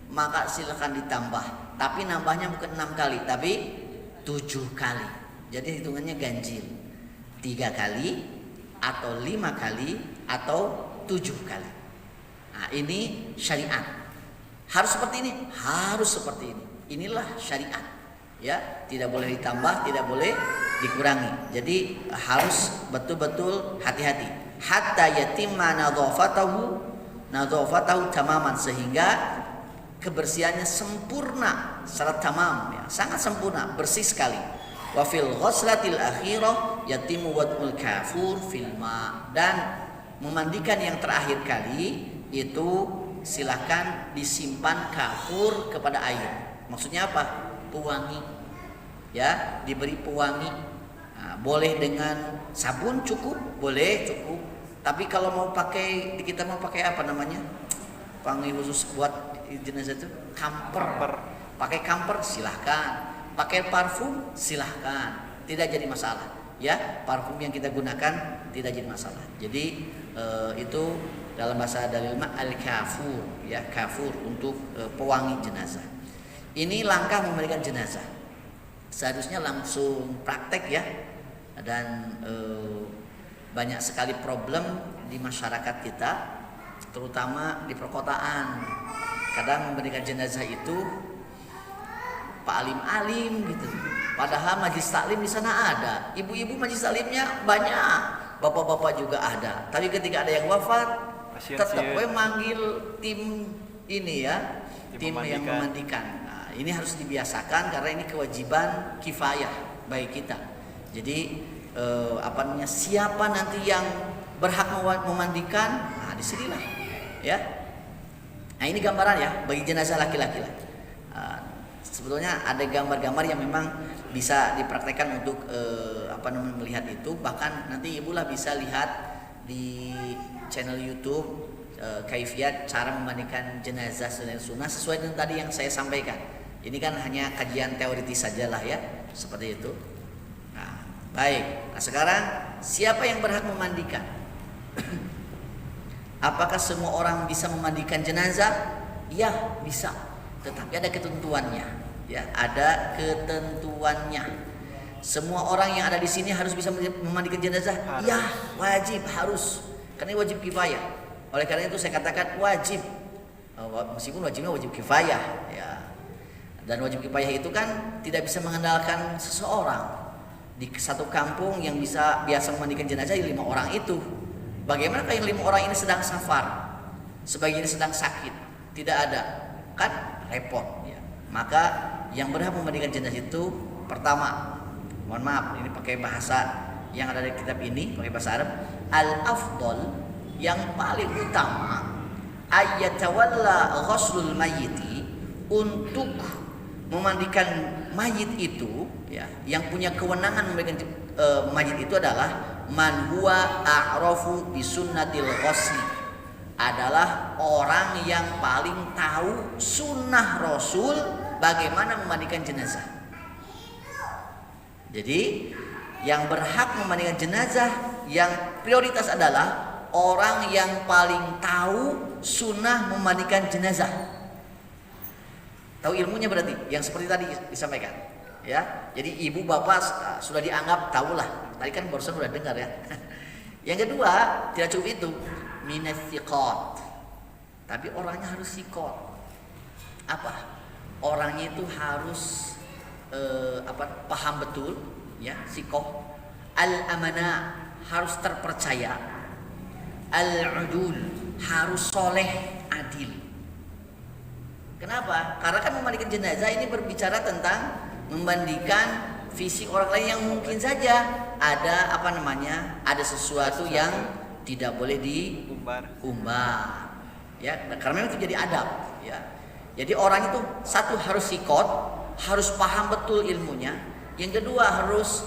maka silakan ditambah. Tapi nambahnya bukan 6 kali, tapi 7 kali. Jadi hitungannya ganjil. 3 kali atau 5 kali atau 7 kali. Nah, ini syariat. Harus seperti ini, harus seperti ini. Inilah syariat. Ya, tidak boleh ditambah, tidak boleh dikurangi. Jadi harus betul-betul hati-hati. Hatta yatimma nadhafatahu tamaman, sehingga kebersihannya sempurna secara tamam, ya, sangat sempurna, bersih sekali. Wa fil ghuslatil akhirah yatimu wad'ul kafur fil ma, dan memandikan yang terakhir kali itu silakan disimpan kafur kepada air. Maksudnya apa? Pewangi, ya, diberi pewangi. Nah, boleh dengan sabun cukup, boleh cukup. Tapi kalau mau pakai, kita mau pakai apa namanya? Pewangi khusus buat jenazah itu kamper. Pakai kamper silahkan. Pakai parfum silahkan. Tidak jadi masalah. Ya, parfum yang kita gunakan tidak jadi masalah. Jadi itu dalam bahasa dalil al-kafur, ya, kafur untuk pewangi jenazah. Ini langkah memandikan jenazah. Seharusnya langsung praktek, ya. Dan banyak sekali problem di masyarakat kita, terutama di perkotaan. Kadang memandikan jenazah itu Pak alim-alim gitu. Padahal majlis taklim di sana ada, ibu-ibu majlis taklimnya banyak, bapak-bapak juga ada. Tapi ketika ada yang wafat, tetap manggil tim ini, ya, tim yang memandikan. Nah, ini harus dibiasakan karena ini kewajiban kifayah bagi kita. Jadi siapa nanti yang berhak memandikan? Nah, disinilah, ya. Nah, ini gambaran, ya, bagi jenazah laki-laki lah. Sebetulnya ada gambar-gambar yang memang bisa dipraktekkan untuk melihat itu. Bahkan nanti ibu lah bisa lihat di channel YouTube kaifiyat cara memandikan jenazah sunnah sesuai dengan tadi yang saya sampaikan. Ini kan hanya kajian teoritis sajalah, ya, seperti itu. Nah, baik. Nah, sekarang siapa yang berhak memandikan? Apakah semua orang bisa memandikan jenazah? Ya, bisa. Tetapi ada ketentuannya, ya, ada ketentuannya. Semua orang yang ada di sini harus bisa memandikan jenazah? Ya, wajib, harus. Karena ini wajib kifayah. Oleh karena itu saya katakan wajib. Meskipun wajibnya wajib kifayah, ya. Dan wajib kifayah itu kan tidak bisa mengandalkan seseorang. Di satu kampung yang biasa memandikan jenazah 5 orang itu. Bagaimana kalau yang 5 orang ini sedang safar, sebagian sedang sakit, tidak ada, kan repot, ya. Maka yang berhak memandikan jenazah itu pertama, mohon maaf ini pakai bahasa yang ada di kitab ini, pakai bahasa Arab, al-afdal, yang paling utama, ayyatawalla ghuslul mayyiti, untuk memandikan mayit itu, ya, yang punya kewenangan memandikan mayit itu adalah man huwa a'rafu bi sunnatil ghusli, adalah orang yang paling tahu sunnah Rasul bagaimana memandikan jenazah. Jadi yang berhak memandikan jenazah yang prioritas adalah orang yang paling tahu sunnah memandikan jenazah. Tahu ilmunya berarti yang seperti tadi disampaikan, ya. Jadi ibu bapak sudah dianggap tahulah. Tadi kan barusan sudah dengar, ya. Yang kedua, tidak cukup itu, minas thiqat. Tapi orangnya harus thiqat. Apa? Orangnya itu harus paham betul, ya, thiqah. Al-amana, harus terpercaya. Al-udul, harus soleh, adil. Kenapa? Karena kan memandikan jenazah ini berbicara tentang membandingkan fisik orang lain yang mungkin saja ada ada sesuatu yang tidak boleh diumbar. Ya, karena memang itu jadi adab, ya. Jadi orang itu satu harus sikot, harus paham betul ilmunya. Yang kedua harus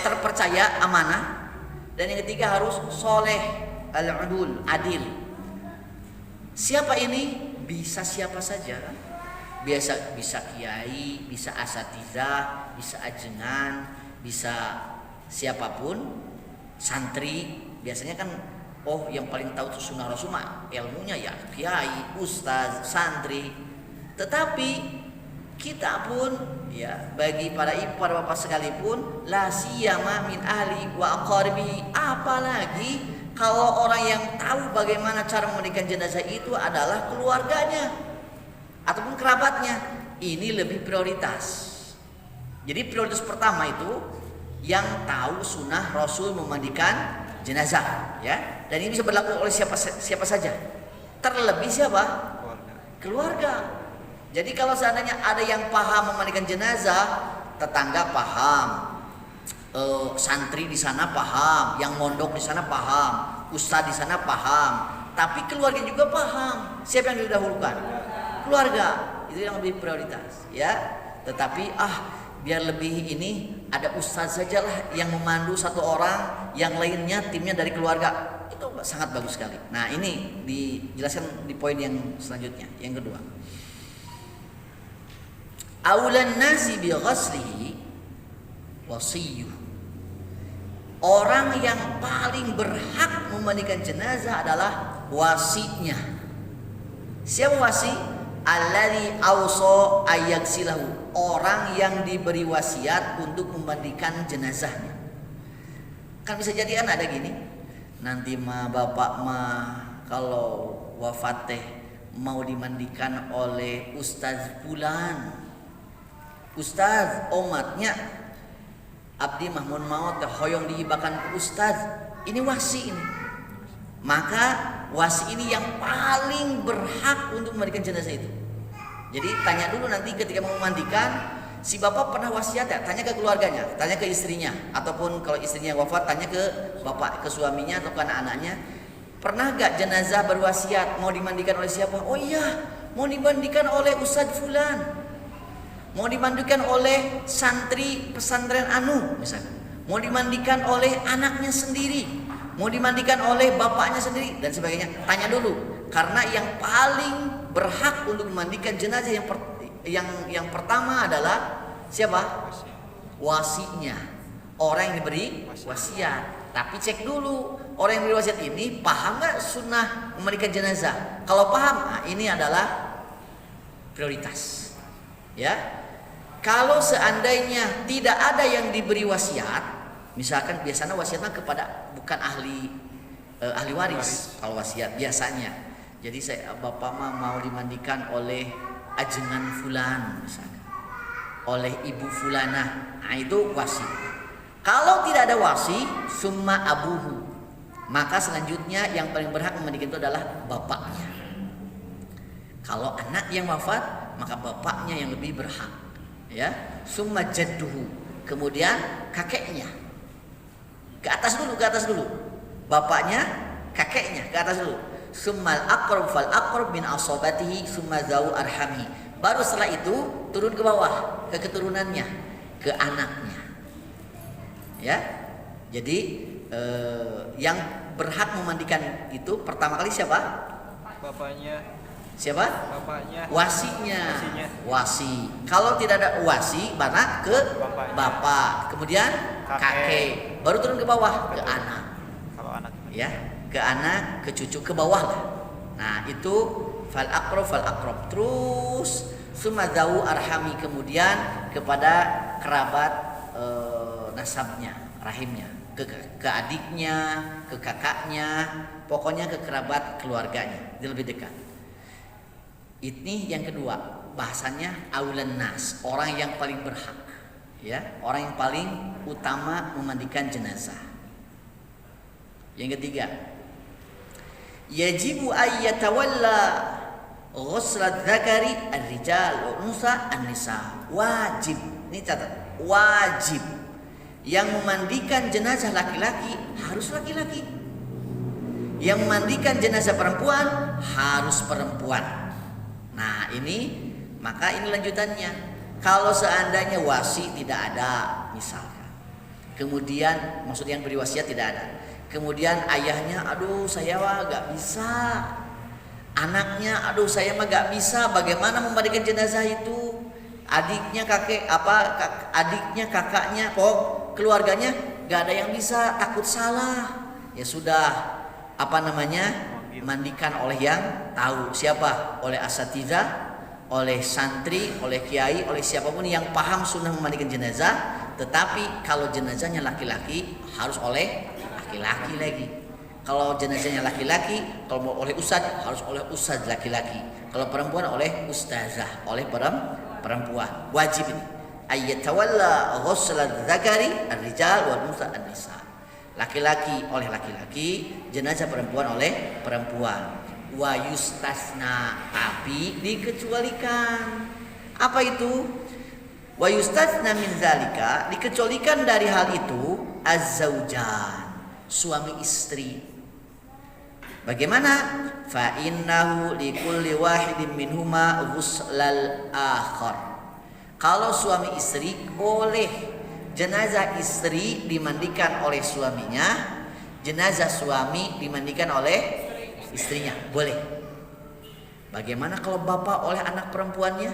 terpercaya, amanah. Dan yang ketiga harus soleh, al-udul, adil. Siapa ini? Bisa siapa saja. Bisa kiai, bisa asatizah, bisa ajengan, bisa siapapun, santri. Biasanya kan yang paling tahu itu sunnah rasul ilmunya ya kiai, ustaz, santri. Tetapi kita pun ya bagi para ibu, para bapak sekalipun, la siyama min ahli wa aqaribihi, apalagi kalau orang yang tahu bagaimana cara memandikan jenazah itu adalah keluarganya ataupun kerabatnya, ini lebih prioritas. Jadi prioritas pertama itu yang tahu sunnah Rasul memandikan jenazah, ya. Dan ini bisa berlaku oleh siapa saja. Terlebih siapa? Keluarga. Jadi kalau seandainya ada yang paham memandikan jenazah, tetangga paham, santri di sana paham, yang mondok di sana paham, ustadz di sana paham, tapi keluarga juga paham. Siapa yang didahulukan? Keluarga. Itu yang lebih prioritas, ya. Tetapi biar lebih ini ada ustadz sajalah yang memandu satu orang, yang lainnya timnya dari keluarga. Itu sangat bagus sekali. Nah, ini dijelaskan di poin yang selanjutnya, yang kedua. Aulan nasi bi ghaslihi wasiyuh. Orang yang paling berhak memandikan jenazah adalah wasinya. Siapa wasi? Alladzi awsa ayaghsilahu. Orang yang diberi wasiat untuk memandikan jenazahnya. Kan bisa jadi kan ada gini. Nanti bapak kalau wafat mau dimandikan oleh Ustaz Fulan. Ustaz, omatnya abdi mahmun maut hoyong diibakan ke ustaz. Ini wasi ini. Maka wasi ini yang paling berhak untuk memandikan jenazah itu. Jadi tanya dulu nanti ketika mau memandikan, si bapak pernah wasiat ya? Tanya ke keluarganya, tanya ke istrinya, ataupun kalau istrinya wafat tanya ke bapak, ke suaminya atau ke anak-anaknya. Pernah gak jenazah berwasiat mau dimandikan oleh siapa? Oh iya, mau dimandikan oleh Ustaz Fulan. Mau dimandikan oleh santri pesantren anu misalnya, mau dimandikan oleh anaknya sendiri, mau dimandikan oleh bapaknya sendiri dan sebagainya. Tanya dulu, karena yang paling berhak untuk memandikan jenazah yang pertama adalah siapa? Wasinya, orang yang diberi wasiat. Tapi cek dulu, orang yang diberi wasiat ini paham nggak sunnah memandikan jenazah? Kalau paham, ini adalah prioritas, ya. Kalau seandainya tidak ada yang diberi wasiat, misalkan biasanya wasiatnya kepada bukan ahli waris kalau wasiat biasanya. Jadi bapak mau dimandikan oleh ajengan fulan misalkan, oleh ibu fulanah. Nah, itu wasi. Kalau tidak ada wasi, summa abuhu, maka selanjutnya yang paling berhak memandikan itu adalah bapaknya. Kalau anak yang wafat, maka bapaknya yang lebih berhak. Ya, summa jadduhu, kemudian kakeknya. Ke atas dulu. Bapaknya, kakeknya ke atas dulu. Summal aqrab fal aqrab min asabatihi summa zau arhami. Baru setelah itu turun ke bawah, ke keturunannya, ke anaknya. Ya. Jadi yang berhak memandikan itu pertama kali siapa? Bapaknya. Siapa? Bapaknya. Wasinya. Wasi. Kalau tidak ada wasi, mana ke bapak. Kemudian kakek. Baru turun ke bawah, ke anak. Kalau anak. Ya, ke anak, ke cucu, ke bawah lah. Nah, itu fal aqrab. Terus sumadzau arhami, kemudian kepada kerabat nasabnya, rahimnya. ke adiknya, ke kakaknya, pokoknya ke kerabat keluarganya, dia lebih dekat. Ini yang kedua, bahasanya aulan nas, orang yang paling berhak, ya, orang yang paling utama memandikan jenazah. Yang ketiga, yajibu ayyatawalla ghuslat dzakari ar-rijal wa unsa an-nisa. Wajib, ini catat, wajib. Yang memandikan jenazah laki-laki harus laki-laki. Yang memandikan jenazah perempuan harus perempuan. Nah ini, maka ini lanjutannya. Kalau seandainya wasi tidak ada misalkan, kemudian maksud yang beri wasiat tidak ada, kemudian ayahnya, aduh saya mah gak bisa, anaknya, aduh saya mah gak bisa, bagaimana memandikan jenazah itu, adiknya adiknya kakaknya, keluarganya gak ada yang bisa, takut salah, ya sudah, mandikan oleh yang tahu. Siapa? Oleh asatidzah, oleh santri, oleh kiai, oleh siapapun yang paham sunnah memandikan jenazah. Tetapi kalau jenazahnya laki-laki harus oleh laki-laki lagi. Kalau jenazahnya laki-laki, kalau mau oleh ustadz harus oleh ustadz laki-laki. Kalau perempuan oleh ustazah, oleh perempuan. Wajib ini. Ayyatawalla ghuslat dzakari ar-rijal wal unsa an-nisa. Laki-laki oleh laki-laki, jenazah perempuan oleh perempuan. Wa yustasna, tapi dikecualikan. Apa itu? Wa yustasna min zalika, dikecualikan dari hal itu az-zaujan, suami istri. Bagaimana? Fa innahu likulli wahidin minhuma ghuslal akhar. Kalau suami istri boleh jenazah istri dimandikan oleh suaminya, jenazah suami dimandikan oleh istrinya, boleh. Bagaimana kalau bapak oleh anak perempuannya?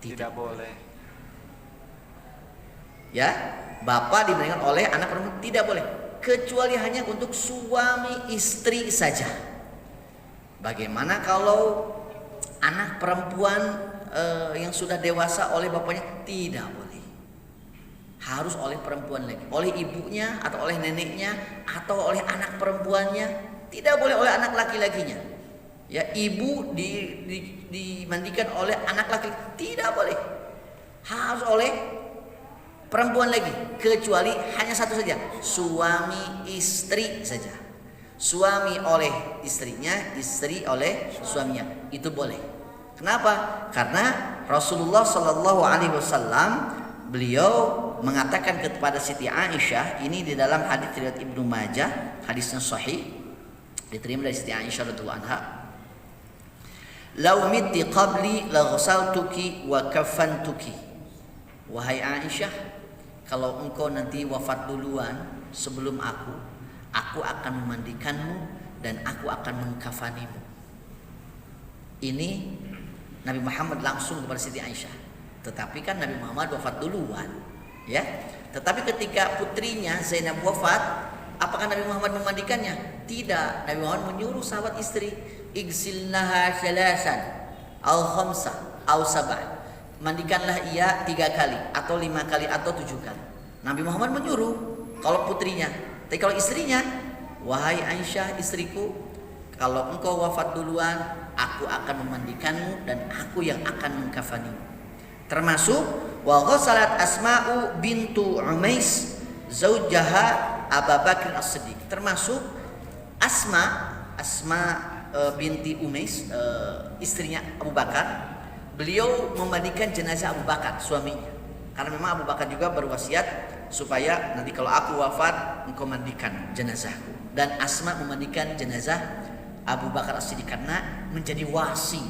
Tidak boleh. Ya, bapak dimandikan oleh anak perempuan tidak boleh, kecuali hanya untuk suami istri saja. Bagaimana kalau anak perempuan yang sudah dewasa oleh bapaknya? Tidak boleh. Harus oleh perempuan lagi, oleh ibunya atau oleh neneknya atau oleh anak perempuannya, tidak boleh oleh anak laki-lakinya. Ya, ibu dimandikan oleh anak laki, tidak boleh. Harus oleh perempuan lagi, kecuali hanya satu saja, suami istri saja. Suami oleh istrinya, istri oleh suaminya, itu boleh. Kenapa? Karena Rasulullah Shallallahu Alaihi Wasallam beliau mengatakan kepada Siti Aisyah, ini di dalam hadis riwayat Ibnu Majah, hadisnya sahih, diterima dari Siti Aisyah radhiyallahu anha. Lau mitti qabli la ghasaltuki wa kafantuki. Wahai Aisyah, kalau engkau nanti wafat duluan sebelum aku akan memandikanmu dan aku akan mengkafanimu. Ini Nabi Muhammad langsung kepada Siti Aisyah. Tetapi kan Nabi Muhammad wafat duluan, ya. Tetapi ketika putrinya Zainab wafat, apakah Nabi Muhammad memandikannya? Tidak. Nabi Muhammad menyuruh sahabat istri, igsilnaha salasan au khamsa au sab'an. Mandikanlah ia 3 kali atau 5 kali atau 7 kali. Nabi Muhammad menyuruh kalau putrinya. Tapi kalau istrinya, wahai Aisyah istriku, kalau engkau wafat duluan, aku akan memandikanmu dan aku yang akan mengkafanimu. Termasuk wa ghasalat Asma'u bintu Umais zaujaha Abu Bakar As-Siddiq. Termasuk Asma binti Umais, istrinya Abu Bakar. Beliau memandikan jenazah Abu Bakar, suaminya. Karena memang Abu Bakar juga berwasiat supaya nanti kalau aku wafat engkau mandikan jenazahku. Dan Asma memandikan jenazah Abu Bakar As-Siddiq karena menjadi wasi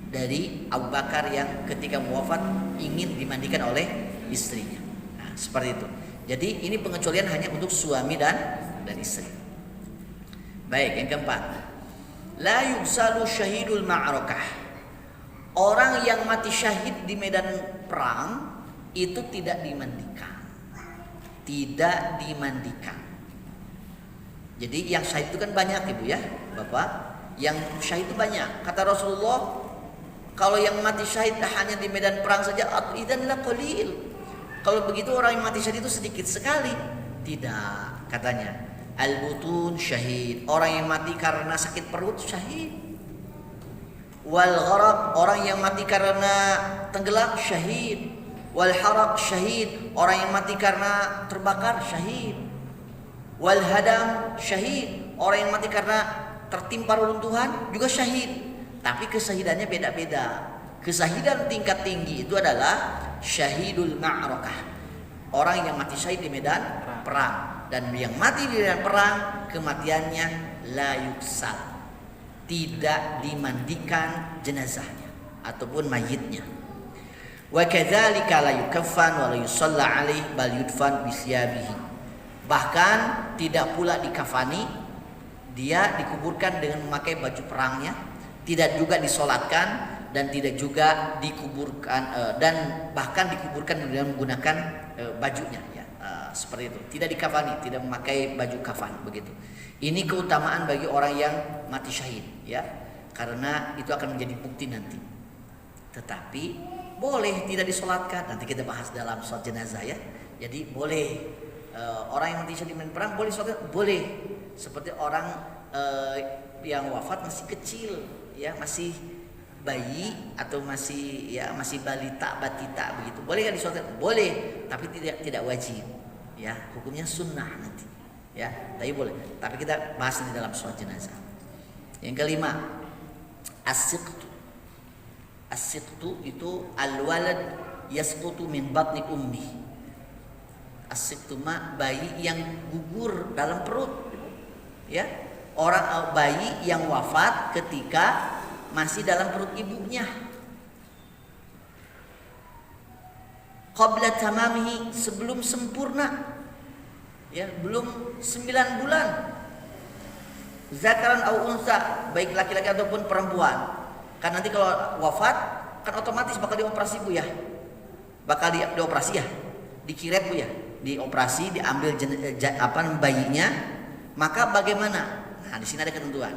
dari Abu Bakar yang ketika wafat ingin dimandikan oleh istrinya. Nah, seperti itu. Jadi ini pengecualian hanya untuk suami dan istri. Baik, yang keempat. La yusalu syahidul ma'rakah. Orang yang mati syahid di medan perang itu tidak dimandikan. Tidak dimandikan. Jadi yang syahid itu kan banyak, Ibu ya, Bapak. Yang syahid itu banyak. Kata Rasulullah, kalau yang mati syahid hanya di medan perang saja, idzan la qalil. Kalau begitu orang yang mati syahid itu sedikit sekali. Tidak, katanya. Al-butun syahid, orang yang mati karena sakit perut syahid. Wal gharaq, orang yang mati karena tenggelam syahid. Wal haraq syahid, orang yang mati karena terbakar syahid. Wal hadam syahid, orang yang mati karena tertimpa runtuhan juga syahid. Tapi kesahidannya beda-beda. Kesahidan tingkat tinggi itu adalah syahidul ma'rakah, orang yang mati syahid di medan perang. Dan yang mati di medan perang kematiannya la yuksal, tidak dimandikan jenazahnya ataupun mayitnya. Wa kadzalika la yukaffan wa la yusalla alaihi bal yudfan bi siyabihi. Bahkan tidak pula dikafani, dia dikuburkan dengan memakai baju perangnya, tidak juga disolatkan dan tidak juga dikuburkan dan bahkan dikuburkan dengan menggunakan bajunya ya. Seperti itu, tidak dikafani, tidak memakai baju kafan begitu. Ini keutamaan bagi orang yang mati syahid ya, karena itu akan menjadi bukti nanti. Tetapi boleh tidak disolatkan, nanti kita bahas dalam sholat jenazah ya. Jadi boleh orang yang mati syahid di medan perang boleh sholat, boleh. Seperti orang yang wafat masih kecil ya, masih bayi atau masih balita batita begitu, boleh kan disolatkan? Boleh, tapi tidak wajib ya, hukumnya sunnah nanti ya, tapi boleh. Tapi kita bahas di dalam sholat jenazah. Yang kelima, as-siqtu itu al-walad yasqutu min batni ummi. As-siqtu ma bayi yang gugur dalam perut ya, orang bayi yang wafat ketika masih dalam perut ibunya. Qabla tamamihi, sebelum sempurna. Ya, belum 9 bulan. Zakaran au unsa, baik laki-laki ataupun perempuan. Kan nanti kalau wafat kan otomatis bakal dioperasi Bu ya. Bakal dioperasi ya. Dikiret Bu ya. Dioperasi, diambil bayinya. Maka bagaimana? Nah, di sini ada ketentuan.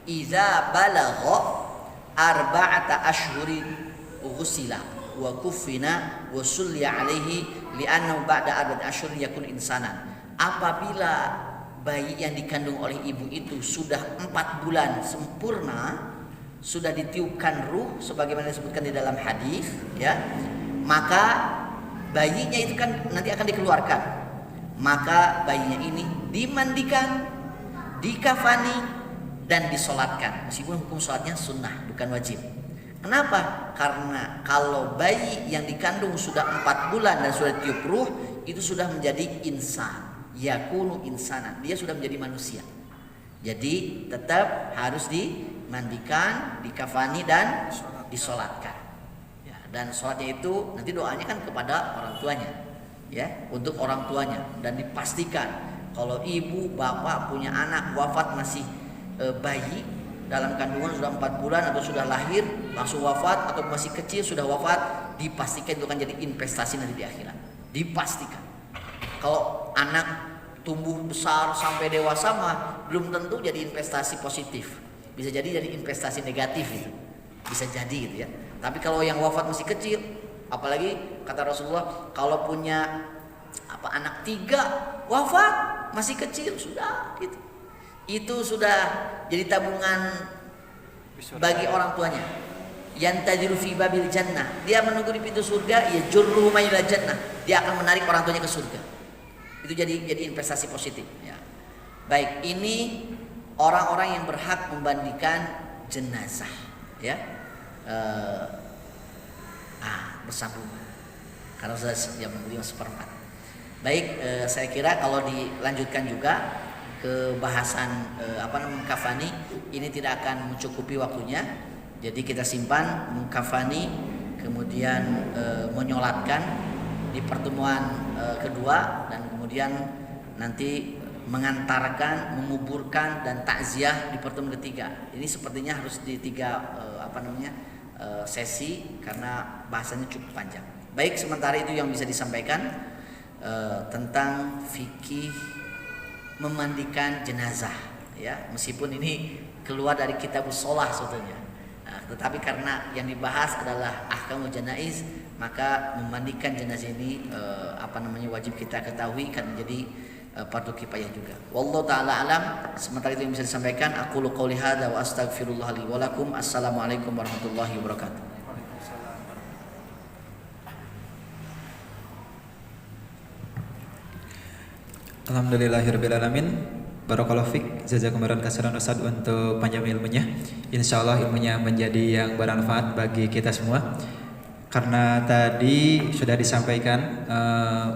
Iza balagha arba'ata ashhurin ghusila wa kuffina wa sulliya alaihi li'annahu ba'da arba'ati ashhurin yakun insanan. Apabila bayi yang dikandung oleh ibu itu sudah 4 bulan sempurna, sudah ditiupkan ruh sebagaimana disebutkan di dalam hadis ya, maka bayinya itu kan nanti akan dikeluarkan. Maka bayinya ini dimandikan, dikafani dan disolatkan, meskipun hukum sholatnya sunnah bukan wajib. Kenapa? Karena kalau bayi yang dikandung sudah 4 bulan dan sudah tiup ruh, itu sudah menjadi insan, yakunu insanan, dia sudah menjadi manusia. Jadi tetap harus dimandikan, dikafani dan disolatkan ya. Dan sholatnya itu nanti doanya kan kepada orang tuanya ya, untuk orang tuanya. Dan dipastikan kalau ibu bapak punya anak wafat masih bayi dalam kandungan sudah 4 bulan atau sudah lahir langsung wafat atau masih kecil sudah wafat, dipastikan itu akan jadi investasi nanti di akhirat. Dipastikan. Kalau anak tumbuh besar sampai dewasa mah belum tentu jadi investasi positif. Bisa jadi investasi negatif itu. Bisa jadi gitu ya. Tapi kalau yang wafat masih kecil, apalagi kata Rasulullah kalau punya anak 3 wafat masih kecil sudah gitu. Itu sudah jadi tabungan bagi orang tuanya. Yantajiru fi babil jannah, dia menunggu di pintu surga, ya jurruhu ila jannah, dia akan menarik orang tuanya ke surga. Itu jadi investasi positif ya. Baik, ini orang-orang yang berhak membandikan jenazah ya. Bersambung karena sudah jam 5:15. Baik, saya kira kalau dilanjutkan juga ke bahasan mengkafani ini tidak akan mencukupi waktunya. Jadi kita simpan mengkafani, kemudian menyolatkan di pertemuan kedua, dan kemudian nanti mengantarkan, menguburkan dan takziah di pertemuan ketiga. Ini sepertinya harus di 3 sesi karena bahasanya cukup panjang. Baik, sementara itu yang bisa disampaikan tentang fikih memandikan jenazah ya, meskipun ini keluar dari kitabus shalah sebetulnya. Tetapi karena yang dibahas adalah ahkamul janaiz, maka memandikan jenazah ini wajib kita ketahui, kan menjadi fardu kifayah juga. Wallahu taala alam. Sementara itu yang bisa disampaikan, aqulu qouli hadza wa astaghfirullah li wa lakum. Assalamualaikum warahmatullahi wabarakatuh. Alhamdulillahirrabbilalamin. Barakallahu fik. Jazakumullahu khairan Ustaz untuk panjang ilmunya. Insyaallah ilmunya menjadi yang bermanfaat bagi kita semua. Karena tadi sudah disampaikan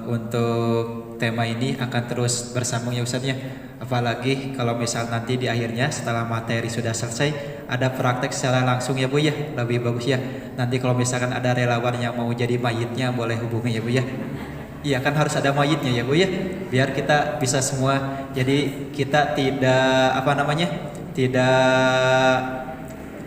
untuk tema ini akan terus bersambung ya Ustaz ya. Apalagi kalau misal nanti di akhirnya setelah materi sudah selesai ada praktek secara langsung ya Bu ya. Lebih bagus ya. Nanti kalau misalkan ada relawan yang mau jadi mayitnya boleh hubungi ya Bu ya. Iya kan harus ada mayitnya ya Bu ya, biar kita bisa semua. Jadi kita tidak tidak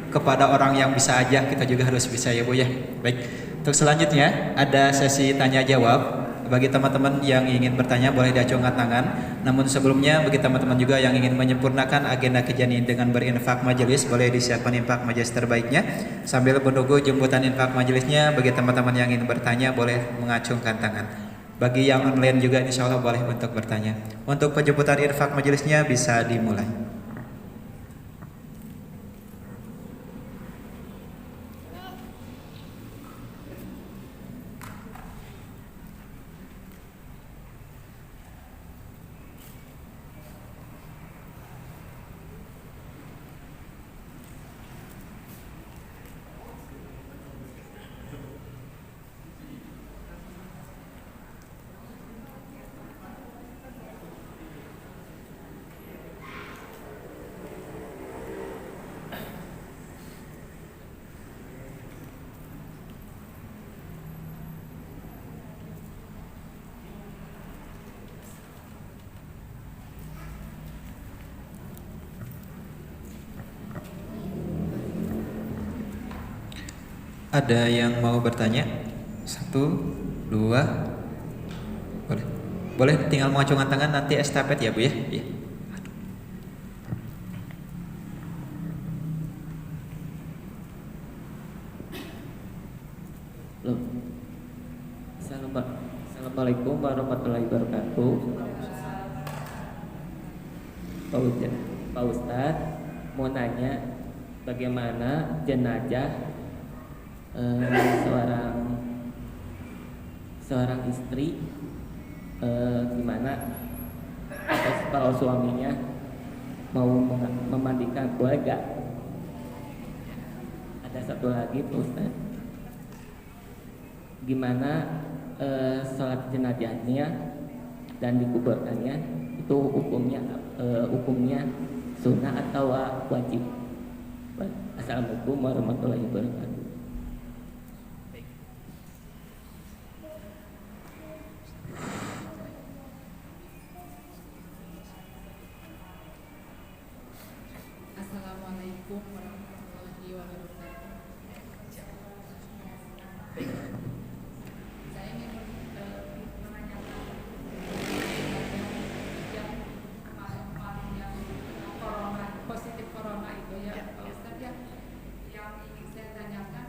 kepada orang yang bisa aja, kita juga harus bisa ya Bu ya. Baik, untuk selanjutnya ada sesi tanya jawab. Bagi teman-teman yang ingin bertanya boleh diacungkan tangan. Namun sebelumnya bagi teman-teman juga yang ingin menyempurnakan agenda kajian ini dengan berinfak majelis, boleh disiapkan infak majelis terbaiknya. Sambil menunggu jemputan infak majelisnya, bagi teman-teman yang ingin bertanya boleh mengacungkan tangan. Bagi yang online juga insya Allah boleh untuk bertanya. Untuk penjemputan infak majelisnya bisa dimulai. Ada yang mau bertanya? 1, 2, boleh. Boleh tinggal mengacungkan tangan, nanti estafet ya Bu ya. Iya. Assalamualaikum warahmatullahi wabarakatuh. Pak Ustadz mau nanya bagaimana jenazah seorang istri gimana kalau suaminya mau memandikan keluarga. Ada satu lagi Pak Ustadz, gimana sholat jenazahnya dan dikuburkannya itu hukumnya sunnah atau wajib. Assalamualaikum warahmatullahi wabarakatuh. Assalamualaikum warahmatullahi wabarakatuh. Saya ingin menanyakan yang positif corona itu ya Pak Ustadz ya. Yang ingin saya tanyakan,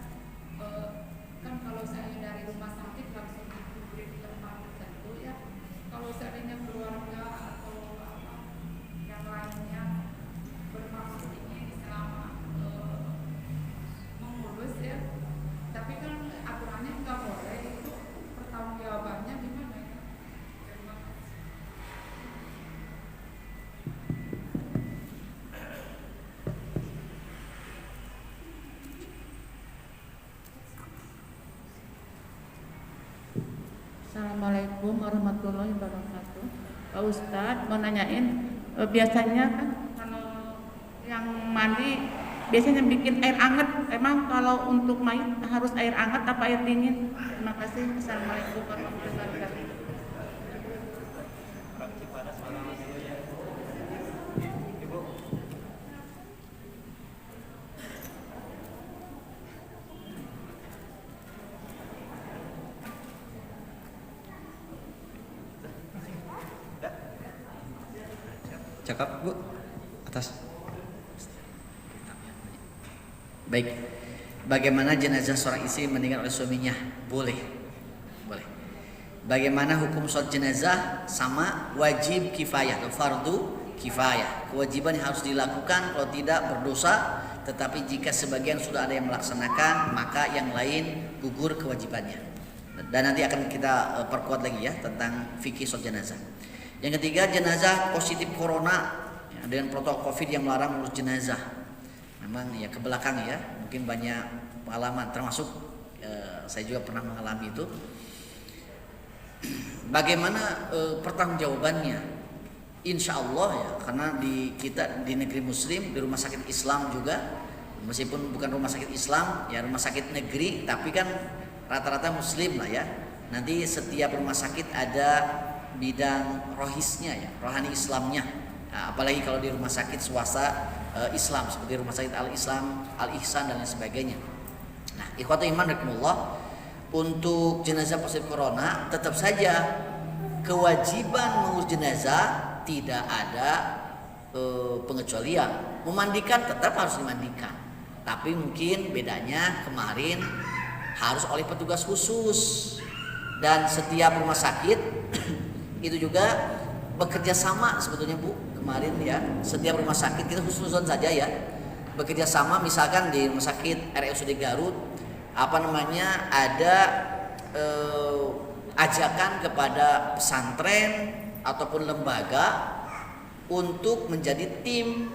kan kalau saya dari rumah sakit langsung diberi di tempat tertentu ya. Kalau seandainya keluarga atau yang lainnya bermaksud ingin selama mengurus ya, tapi kan aturannya nggak boleh, itu pertanggungjawabannya gimana ya? Terima kasih. Assalamualaikum warahmatullahi wabarakatuh. Pak Ustadz mau nanyain, biasanya kan kalau yang mandi biasanya bikin air hangat. Emang kalau untuk mayit harus air hangat apa air dingin? Terima kasih. Assalamualaikum warahmatullahi wabarakatuh. Cakap Bu, atas. Baik. Bagaimana jenazah seorang istri meninggal oleh suaminya? Boleh. Boleh. bagaimana hukum sholat jenazah sama wajib kifayah atau fardu kifayah. Kewajiban yang harus dilakukan, kalau tidak berdosa. Tetapi jika sebagian sudah ada yang melaksanakan, maka yang lain gugur kewajibannya. Dan nanti akan kita perkuat lagi ya tentang fikih sholat jenazah. Yang ketiga, jenazah positif corona ya, dengan protokol COVID yang melarang mengurus jenazah. Memang ya ke belakang ya, mungkin banyak pengalaman, termasuk saya juga pernah mengalami itu. Bagaimana pertanggungjawabannya? Insya Allah ya, karena kita di negeri Muslim, di rumah sakit Islam juga, meskipun bukan rumah sakit Islam, ya rumah sakit negeri, tapi kan rata-rata Muslim lah ya. Nanti setiap rumah sakit ada bidang rohisnya ya, rohani Islamnya. Nah, apalagi kalau di rumah sakit swasta Islam seperti rumah sakit Al-Islam, Al-Ihsan dan lain sebagainya. Nah, ikhwatul iman rahimakumullah, untuk jenazah positif corona tetap saja kewajiban mengurus jenazah tidak ada pengecualian. Memandikan tetap harus dimandikan, tapi mungkin bedanya kemarin harus oleh petugas khusus, dan setiap rumah sakit itu juga bekerja sama sebetulnya Bu. Kemarin ya, setiap rumah sakit kita khususan saja ya, bekerja sama. Misalkan di rumah sakit RSUD Garut ada ajakan kepada pesantren ataupun lembaga untuk menjadi tim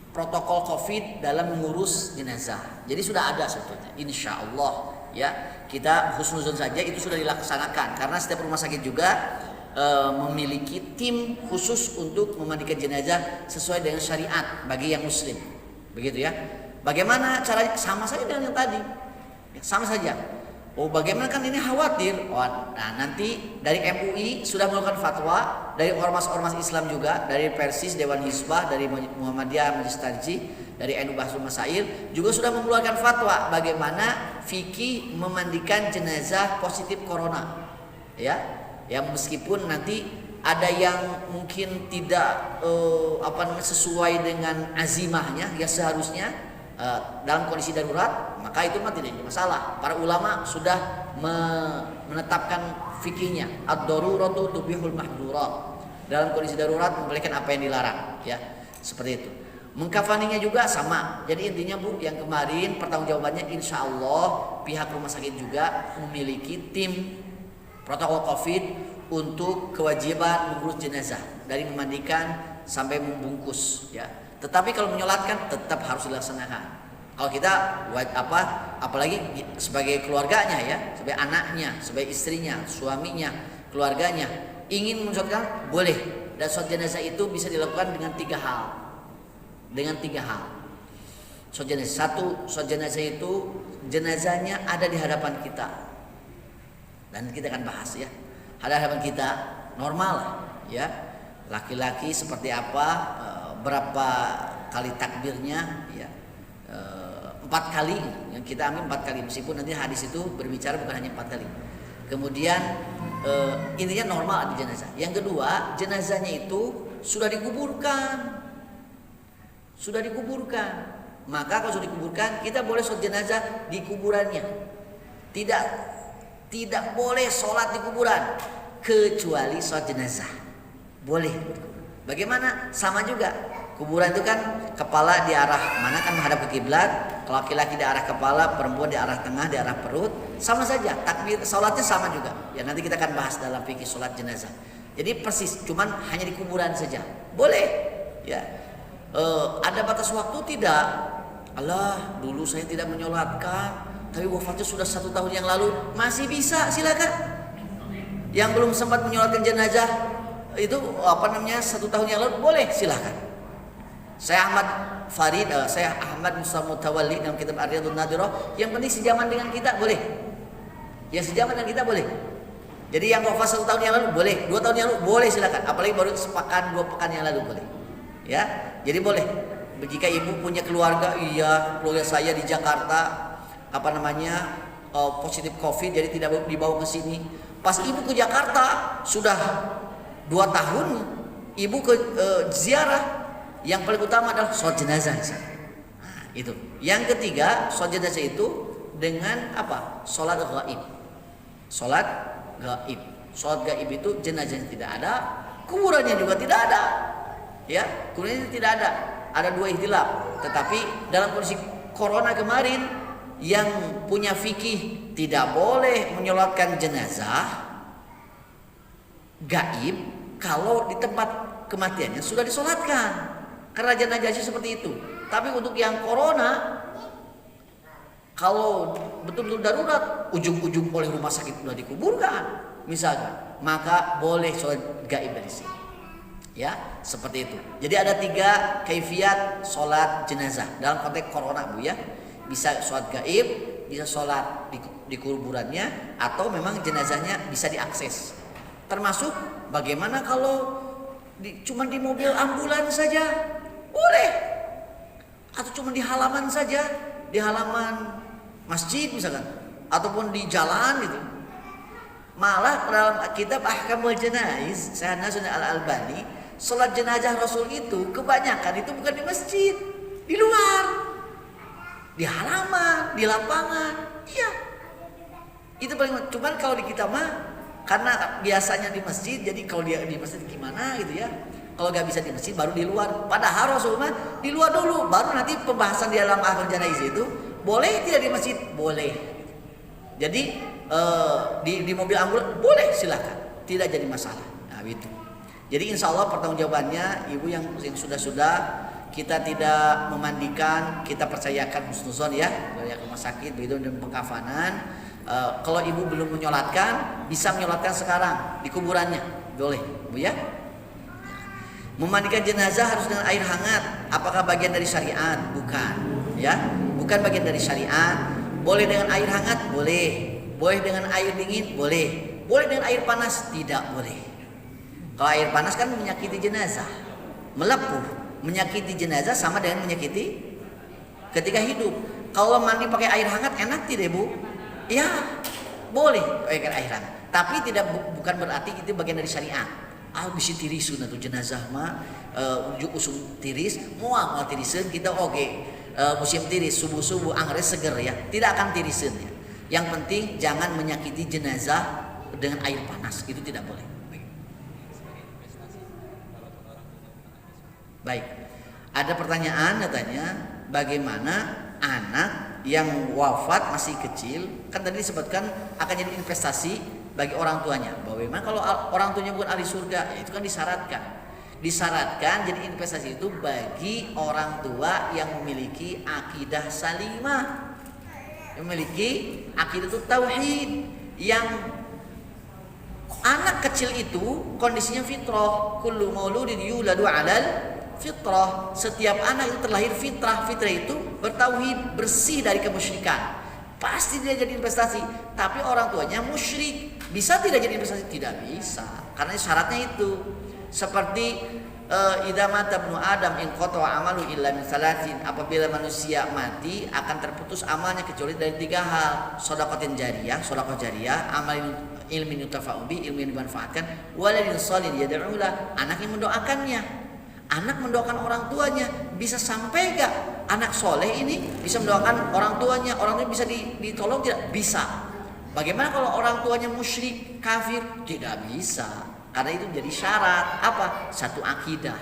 protokol COVID dalam mengurus jenazah. Jadi sudah ada sebetulnya, insya Allah ya, kita khusus saja itu sudah dilaksanakan, karena setiap rumah sakit juga memiliki tim khusus untuk memandikan jenazah sesuai dengan syariat bagi yang muslim, begitu ya. Bagaimana caranya? Sama saja dengan yang tadi, sama saja. Oh, bagaimana, kan ini khawatir. Nah, nanti dari MUI sudah melakukan fatwa, dari ormas-ormas Islam juga, dari Persis, Dewan Hizbah, dari Muhammadiyah, Majelis Tarjih, dari NU Bahsul Masail juga sudah mengeluarkan fatwa bagaimana fikih memandikan jenazah positif corona. Ya, yang meskipun nanti ada yang mungkin tidak sesuai dengan azimahnya, ya seharusnya dalam kondisi darurat, maka itu mah tidak jadi masalah. Para ulama sudah menetapkan fikihnya, ad-daruratu tubihul mahdurat. Dalam kondisi darurat membolehkan apa yang dilarang, ya. Seperti itu. Mengkafaninya juga sama. Jadi intinya Bu, yang kemarin pertanggungjawabannya insya Allah pihak rumah sakit juga memiliki tim protokol COVID untuk kewajiban mengurus jenazah dari memandikan sampai membungkus, ya. Tetapi kalau menyolatkan tetap harus dilaksanakan. Kalau kita apalagi sebagai keluarganya ya, sebagai anaknya, sebagai istrinya, suaminya, keluarganya ingin menyolatkan, boleh. Dan sholat jenazah itu bisa dilakukan dengan tiga hal. Sholat jenazah, satu, sholat jenazah itu jenazahnya ada di hadapan kita. Dan kita akan bahas ya. Ada hadapan kita normal ya. Laki-laki seperti apa, berapa kali takbirnya ya, 4 kali, yang kita ambil 4 kali, meskipun nanti hadis itu berbicara bukan hanya 4 kali. Kemudian intinya normal di jenazah. Yang kedua, jenazahnya itu sudah dikuburkan. Maka kalau sudah dikuburkan, kita boleh sholat jenazah di kuburannya. Tidak boleh sholat di kuburan kecuali sholat jenazah. Boleh. Bagaimana? Sama juga. Kuburan itu kan kepala di arah mana, kan menghadap ke kiblat. Kalau laki-laki di arah kepala, perempuan di arah tengah, di arah perut, sama saja. Takbir salatnya sama juga. Ya nanti kita akan bahas dalam fikih salat jenazah. Jadi persis, cuman hanya di kuburan saja. Boleh. Ya. Ada batas waktu tidak? Allah, dulu saya tidak menyolatkan, tapi wafatnya sudah 1 tahun yang lalu. Masih bisa, silakan. Yang belum sempat menyolatkan jenazah itu 1 tahun yang lalu, boleh, silakan. Saya Ahmad Musa Mutawalli dalam kitab Ar-Riyadhun Nadhirah, yang penting sejaman dengan kita boleh. Yang sejaman dengan kita boleh. Jadi yang wafat 1 tahun yang lalu boleh, 2 tahun yang lalu boleh, silakan. Apalagi baru sepekan 2 pekan yang lalu boleh. Ya, jadi boleh. Jika ibu punya keluarga, keluarga saya di Jakarta positif COVID, jadi tidak dibawa ke sini. Pas ibu ke Jakarta sudah 2 tahun, ibu ke ziarah. Yang paling utama adalah sholat jenazah. Nah, itu. Yang ketiga, sholat jenazah itu dengan sholat ghaib. Sholat gaib. Sholat gaib itu jenazahnya tidak ada, kuburannya juga tidak ada. Ya, kuburannya tidak ada. Ada dua ikhtilaf. Tetapi dalam kondisi corona kemarin yang punya fikih tidak boleh menyolatkan jenazah gaib kalau di tempat kematiannya sudah disolatkan. Karena jenazahnya seperti itu. Tapi untuk yang corona, kalau betul-betul darurat, ujung-ujung oleh rumah sakit sudah dikuburkan, misalkan, maka boleh sholat gaib dari sini. Ya, seperti itu. Jadi ada 3 kaifiat sholat jenazah dalam konteks corona, Bu ya. Bisa sholat gaib, bisa sholat di kuburannya, atau memang jenazahnya bisa diakses. Termasuk bagaimana kalau cuma di mobil ambulans saja, boleh. Atau cuma di halaman saja, di halaman masjid misalkan, ataupun di jalan gitu. Malah dalam kitab Ahkamul Janaiz Syekh Nasruddin Al-Albani, sholat jenazah Rasul itu kebanyakan itu bukan di masjid, di luar, di halaman, di lapangan. Iya, itu paling. Cuman kalau di kita mah karena biasanya di masjid, jadi kalau dia di masjid gimana gitu ya. Kalau nggak bisa di masjid baru di luar. Padahal Rasulullah di luar dulu, baru nanti pembahasan di dalam Ahkamul Janaiz itu boleh tidak di masjid, boleh. Jadi di mobil ambulans boleh, silakan, tidak jadi masalah. Nah itu. Jadi insya Allah pertanggungjawabannya ibu yang sudah kita tidak memandikan, kita percayakan husnuzon ya, dari rumah sakit begitu dan pengkafanan. Kalau ibu belum menyolatkan, bisa menyolatkan sekarang di kuburannya, boleh, Bu ya. Memandikan jenazah harus dengan air hangat. Apakah bagian dari syariat? Bukan, ya, bukan bagian dari syariat. Boleh dengan air hangat, boleh. Boleh dengan air dingin, boleh. Boleh dengan air panas, tidak boleh. Kalau air panas kan menyakiti jenazah, melepuh, menyakiti jenazah sama dengan menyakiti ketika hidup. Kalau mandi pakai air hangat enak tidak, Bu? Ya, boleh pakai air hangat. Tapi bukan berarti itu bagian dari syariat. Bisa tirisun atau jenazah mah ujuk usum tiris, mau tirisun kita oke. Musim tiris subuh angres seger ya, tidak akan tirisun ya. Yang penting jangan menyakiti jenazah dengan air panas, itu tidak boleh. Baik, ada pertanyaan katanya, bagaimana anak yang wafat masih kecil, kan tadi disebutkan akan jadi investasi bagi orang tuanya. Bagaimana kalau orang tuanya bukan ahli surga? Ya, itu kan disyaratkan jadi investasi itu bagi orang tua yang memiliki akidah salimah, yang memiliki akidah tauhid, yang anak kecil itu kondisinya fitrah. Kullu mauludin yuladu 'alal fitrah. Setiap anak itu terlahir fitrah. Fitrah itu bertauhid, bersih dari kemusyrikan. Pasti dia jadi investasi. Tapi orang tuanya musyrik, bisa tidak jadi investasi? Tidak bisa, karena syaratnya itu. Seperti idza mata ibnu Adam in qata'a amalu illa min salatin. Apabila manusia mati akan terputus amalnya kecuali dari 3 hal. Shadaqah jariyah, amal ilmin yutafa'u bi, ilmu yang dimanfaatkan, waladin shalih yad'u lah, anak yang mendoakannya. Anak mendoakan orang tuanya, bisa sampai gak anak soleh ini bisa mendoakan orang tuanya bisa ditolong? Tidak bisa. Bagaimana kalau orang tuanya musyrik, kafir? Tidak bisa, karena itu jadi syarat apa? Satu akidah.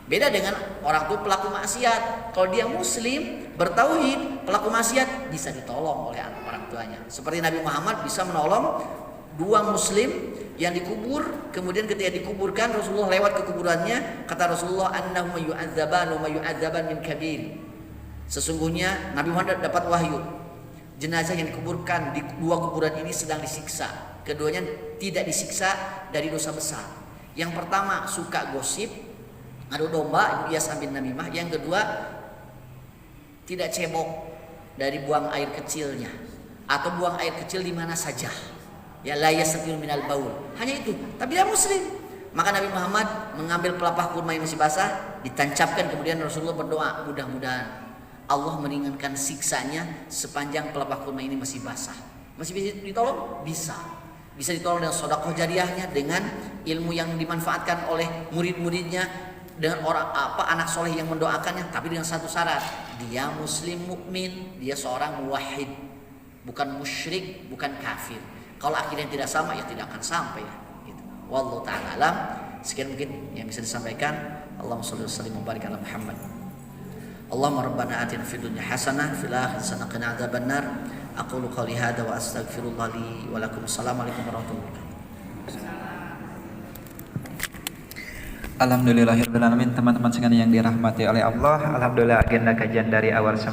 Beda dengan orang tua pelaku maksiat. Kalau dia muslim, bertauhid, pelaku maksiat bisa ditolong oleh orang tuanya. Seperti Nabi Muhammad bisa menolong 2 muslim yang dikubur, kemudian ketika dikuburkan Rasulullah lewat ke kuburannya, kata Rasulullah, annahum yu'adzaban wa yu'adzaban min kabir. Sesungguhnya Nabi Muhammad dapat wahyu, jenazah yang dikuburkan di 2 kuburan ini sedang disiksa. Keduanya tidak disiksa dari dosa besar. Yang pertama suka gosip, adu domba, Iyas bin Namimah. Yang kedua tidak cebok dari buang air kecilnya, atau buang air kecil di mana saja. Ya la yasatil minal baul. Hanya itu. Tapi dia muslim. Maka Nabi Muhammad mengambil pelepah kurma yang masih basah, ditancapkan, kemudian Rasulullah berdoa, mudah-mudahan Allah meringankan siksanya sepanjang pelepah kurma ini masih basah. Masih bisa ditolong? Bisa. Bisa ditolong dengan sedekah jariyahnya, dengan ilmu yang dimanfaatkan oleh murid-muridnya, dengan anak soleh yang mendoakannya, tapi dengan satu syarat, dia muslim mukmin, dia seorang muwahhid, bukan musyrik, bukan kafir. Kalau akidahnya tidak sama ya tidak akan sampai ya. Gitu. Wallahu ta'ala alam. Sekian mungkin yang bisa disampaikan. Allahumma shalli wa sallim wa barik ala Muhammad. Allahumma rabbana atina fid dunya hasanah fil akhirati hasanah wa qina adzabannar. Aqulu qouli hadza wa astaghfirullah li wa lakum. Assalamualaikum warahmatullahi wabarakatuh. Alhamdulillahirrahmanirrahim. Teman-teman sekalian yang dirahmati oleh Allah, alhamdulillah agenda kajian dari awal sampai